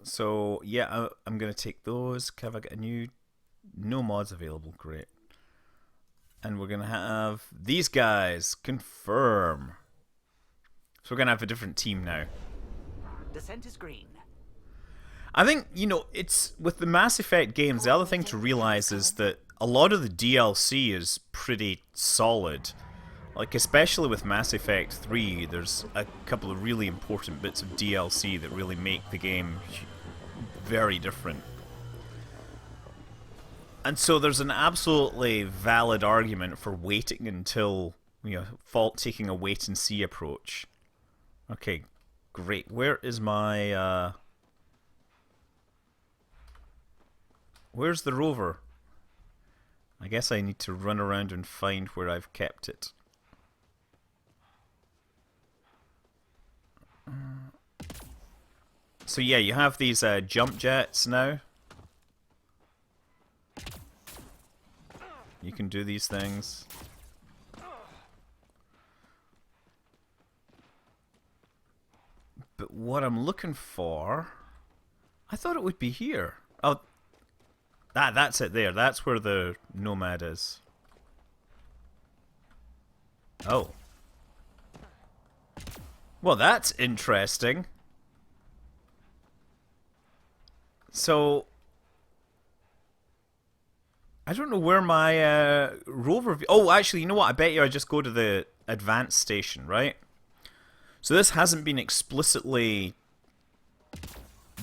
So yeah, I'm gonna take those. Have I got a new? No mods available. Great. And we're gonna have these guys confirm. So we're gonna have a different team now. Descent is green. I think, you know, it's with the Mass Effect games, the other thing to realize is that a lot of the DLC is pretty solid. Like, especially with Mass Effect 3, there's a couple of really important bits of DLC that really make the game very different. And so there's an absolutely valid argument for waiting until, you know, taking a wait-and-see approach. Okay, great. Where is my, where's the rover? I guess I need to run around and find where I've kept it. So yeah, you have these jump jets now. You can do these things. But what I'm looking for... I thought it would be here. Oh, that's it there. That's where the Nomad is. Oh. Well, that's interesting. So... I don't know where my rover... Oh, actually, you know what? I bet you I just go to the advanced station, right? So this hasn't been explicitly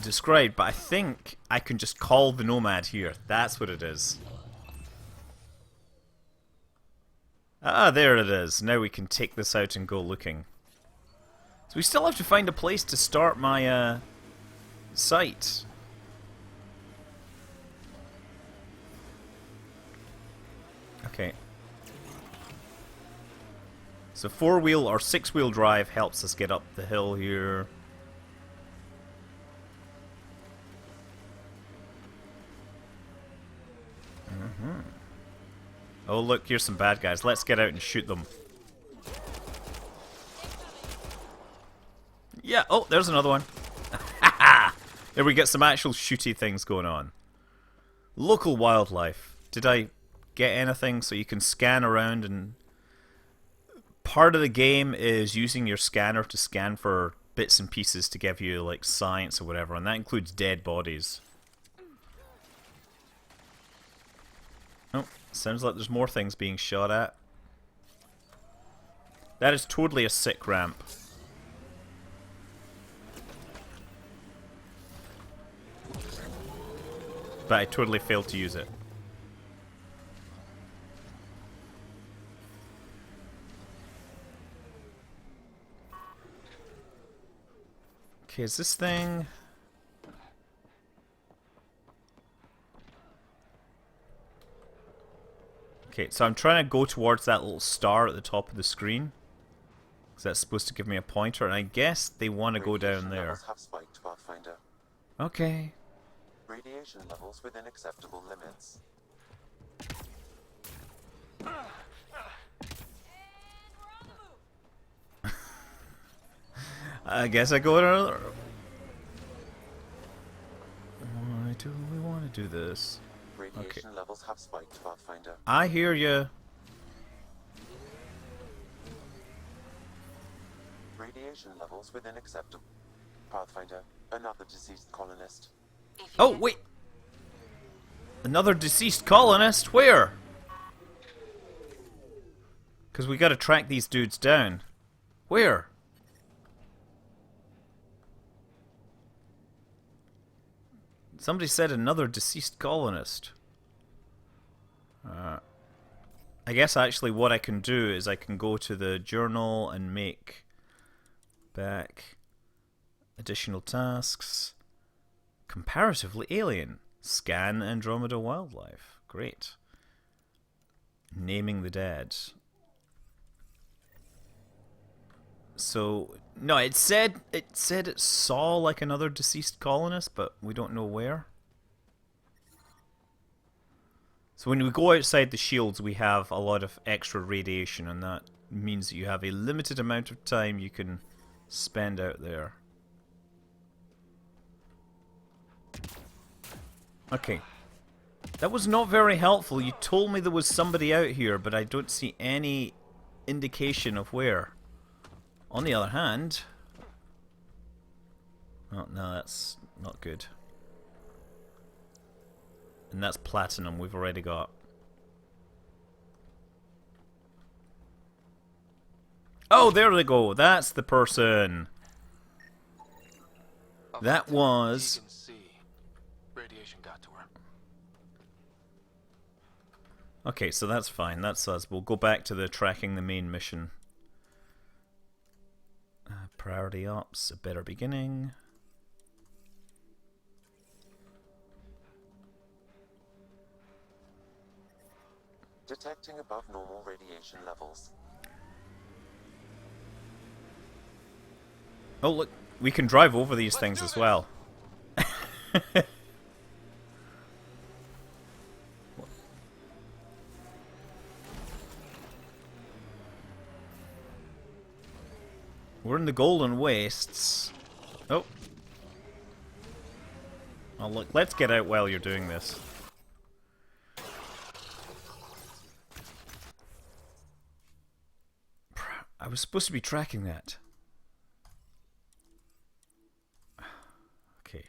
described, but I think I can just call the Nomad here. That's what it is. Ah, there it is. Now we can take this out and go looking. So we still have to find a place to start my site. Okay. So 4-wheel or 6-wheel drive helps us get up the hill here. Oh look, here's some bad guys. Let's get out and shoot them. Yeah, oh, there's another one. There we get some actual shooty things going on. Local wildlife. Did I get anything? So you can scan around, and part of the game is using your scanner to scan for bits and pieces to give you like science or whatever, and that includes dead bodies. Oh, sounds like there's more things being shot at. That is totally a sick ramp. But I totally failed to use it. Okay, is this thing... Okay, so I'm trying to go towards that little star at the top of the screen. Because that's supposed to give me a pointer, and I guess they want to go down there. Have spiked, Pathfinder. Okay. Radiation levels within acceptable limits. I guess I go to another... Why do we want to do this? Radiation levels have spiked, Pathfinder. I hear you. Radiation levels within acceptable. Pathfinder, another deceased colonist. Oh, wait! Another deceased colonist? Where? Because we gotta track these dudes down. Where? Somebody said another deceased colonist. I guess actually what I can do is I can go to the journal and make back additional tasks. Comparatively alien. Scan Andromeda wildlife. Great. Naming the dead. So no, it said it saw like another deceased colonist, but we don't know where. So when we go outside the shields, we have a lot of extra radiation, and that means that you have a limited amount of time you can spend out there. Okay. That was not very helpful. You told me there was somebody out here, but I don't see any indication of where. On the other hand... Oh, no, that's not good. And that's platinum we've already got. Oh, there they go. That's the person. That was... Radiation got to her. Okay, so that's fine. That's us. We'll go back to the tracking the main mission. Priority ops, a better beginning. Detecting above normal radiation levels. Oh, look. We can drive over these things as well. We're in the Golden Wastes. Oh. Oh, look, let's get out while you're doing this. I was supposed to be tracking that. Okay.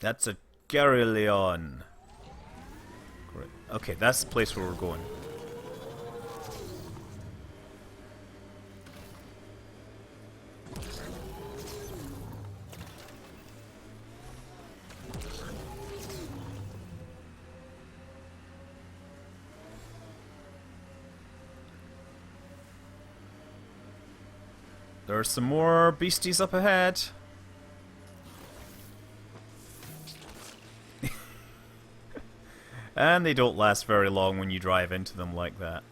That's a Carillon. Great. Okay, that's the place where we're going. There's some more beasties up ahead. And they don't last very long when you drive into them like that.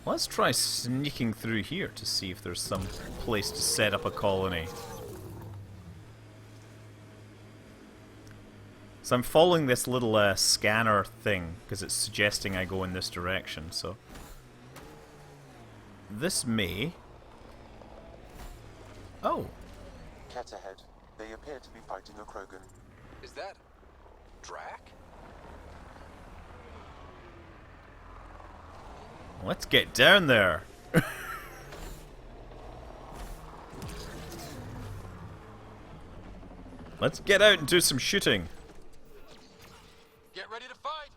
Let's try sneaking through here to see if there's some place to set up a colony. So I'm following this little scanner thing because it's suggesting I go in this direction, so... This may... Oh. Cat ahead. They appear to be fighting a Krogan. Is that... Drac? Let's get down there. Let's get out and do some shooting. Get ready to fight!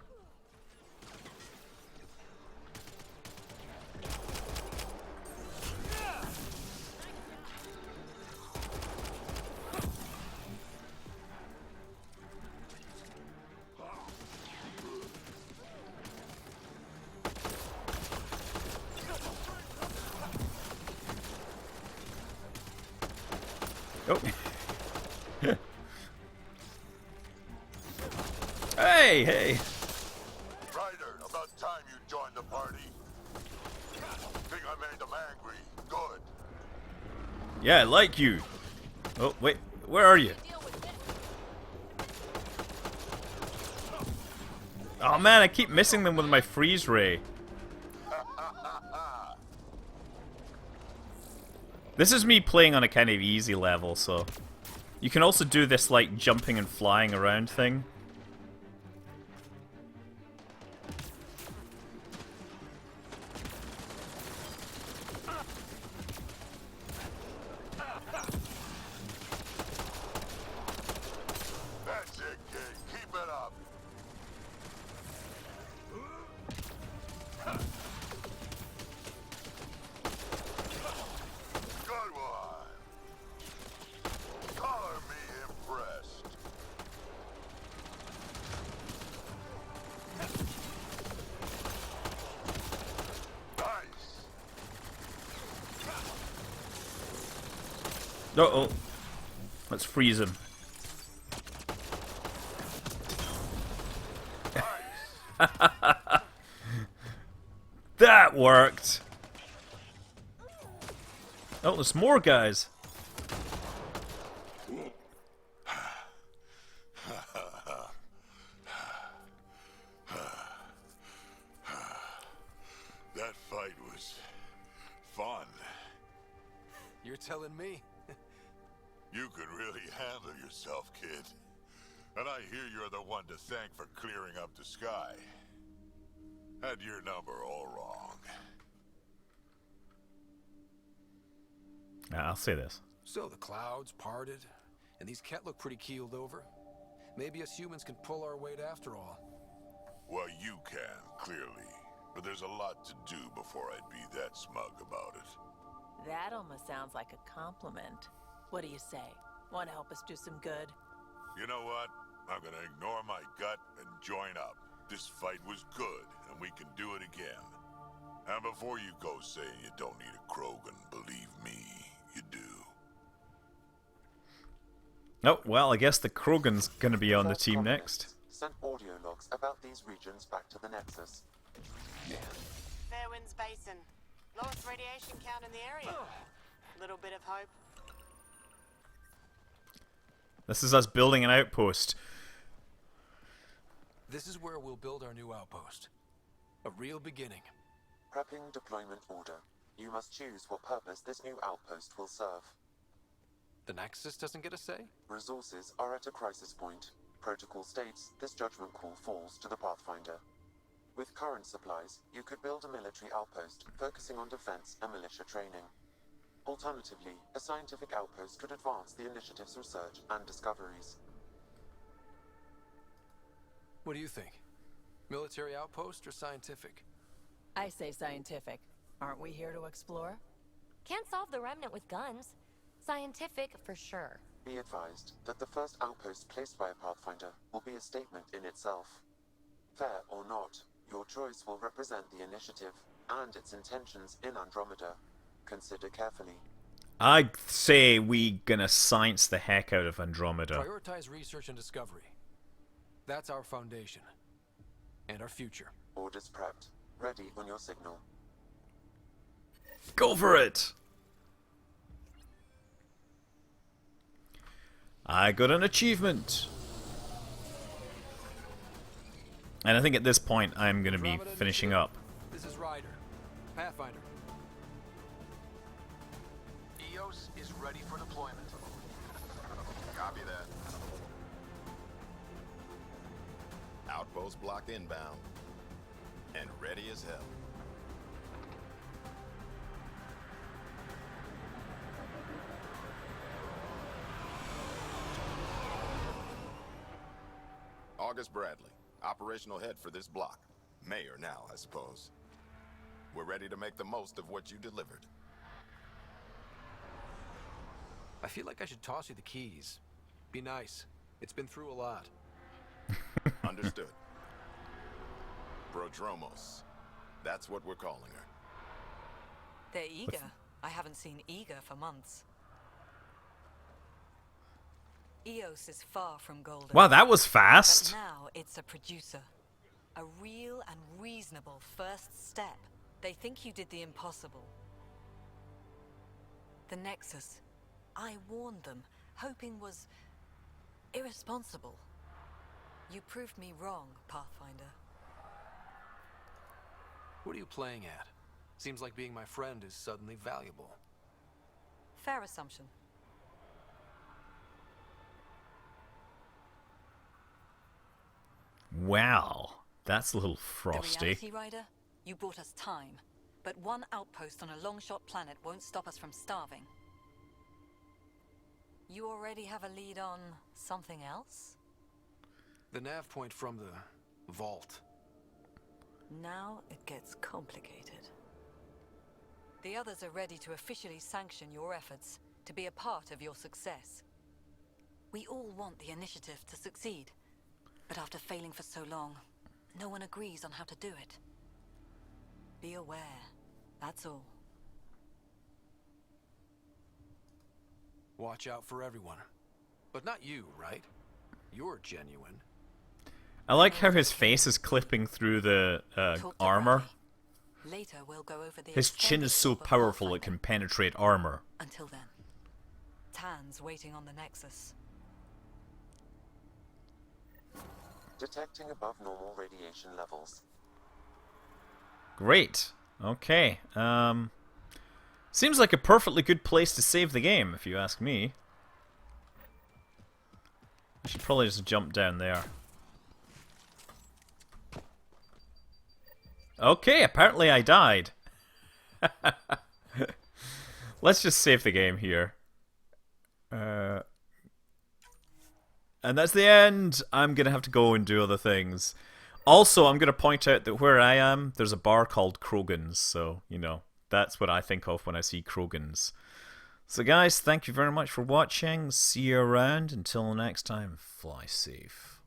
Oh. Hey, hey. Ryder, about time you joined the party. Think I made them angry? Good. Yeah, I like you. Oh, wait. Where are you? Oh man, I keep missing them with my freeze ray. This is me playing on a kind of easy level, so... You can also do this, like, jumping and flying around thing. That's it, kid. Keep it up. Good one. Color me impressed. Nice. Uh-oh. Let's freeze him. That worked! Oh, there's more guys. That fight was fun. You're telling me? You could really handle yourself, kid. And I hear you're the one to thank for clearing up the sky. Had your number all wrong. I'll say this. So the clouds parted, and these Ket look pretty keeled over. Maybe us humans can pull our weight after all. Well, you can, clearly. But there's a lot to do before I'd be that smug about it. That almost sounds like a compliment. What do you say? Want to help us do some good? You know what? I'm gonna ignore my gut and join up. This fight was good, and we can do it again. And before you go saying you don't need a Krogan, believe me, you do. Oh, well, I guess the Krogan's gonna be on the team next. Sent audio logs about these regions back to the Nexus. Fairwinds Basin. Lowest radiation count in the area. Little bit of hope. This is us building an outpost. This is where we'll build our new outpost. A real beginning. Prepping deployment order. You must choose what purpose this new outpost will serve. The Nexus doesn't get a say? Resources are at a crisis point. Protocol states this judgment call falls to the Pathfinder. With current supplies, you could build a military outpost focusing on defense and militia training. Alternatively, a scientific outpost could advance the initiative's research and discoveries. What do you think? Military outpost or scientific? I say scientific. Aren't we here to explore? Can't solve the remnant with guns. Scientific for sure. Be advised that the first outpost placed by a Pathfinder will be a statement in itself. Fair or not, your choice will represent the initiative and its intentions in Andromeda. Consider carefully. I say we gonna science the heck out of Andromeda. Prioritize research and discovery. That's our foundation. And our future. Orders prepped. Ready on your signal. Go for it! I got an achievement! And I think at this point I'm gonna be finishing up. This is Ryder. Pathfinder. EOS is ready for deployment. Copy that. Outpost block inbound. And ready as hell. August Bradley, operational head for this block. Mayor now, I suppose. We're ready to make the most of what you delivered. I feel like I should toss you the keys. Be nice. It's been through a lot. Understood. Prodromos. That's what we're calling her. They're eager. I haven't seen eager for months. EOS is far from golden. Wow, that was fast. But now it's a producer. A real and reasonable first step. They think you did the impossible. The Nexus. I warned them, hoping was irresponsible. You proved me wrong, Pathfinder. What are you playing at? Seems like being my friend is suddenly valuable. Fair assumption. Wow, that's a little frosty. The reality, Ryder, you bought us time, but one outpost on a long-shot planet won't stop us from starving. You already have a lead on something else? The nav point from the vault. Now it gets complicated. The others are ready to officially sanction your efforts, to be a part of your success. We all want the initiative to succeed, but after failing for so long, no one agrees on how to do it. Be aware, that's all. Watch out for everyone. But not you, right? You're genuine. I like how his face is clipping through the armor. Later we'll go over the His chin is so powerful it can penetrate armor. Until then, Tan's waiting on the Nexus. Detecting above normal radiation levels. Great. Okay. Seems like a perfectly good place to save the game, if you ask me. I should probably just jump down there. Okay, apparently I died. Let's just save the game here. And that's the end. I'm going to have to go and do other things. Also, I'm going to point out that where I am, there's a bar called Krogan's. So, you know, that's what I think of when I see Krogan's. So guys, thank you very much for watching. See you around. Until next time, fly safe.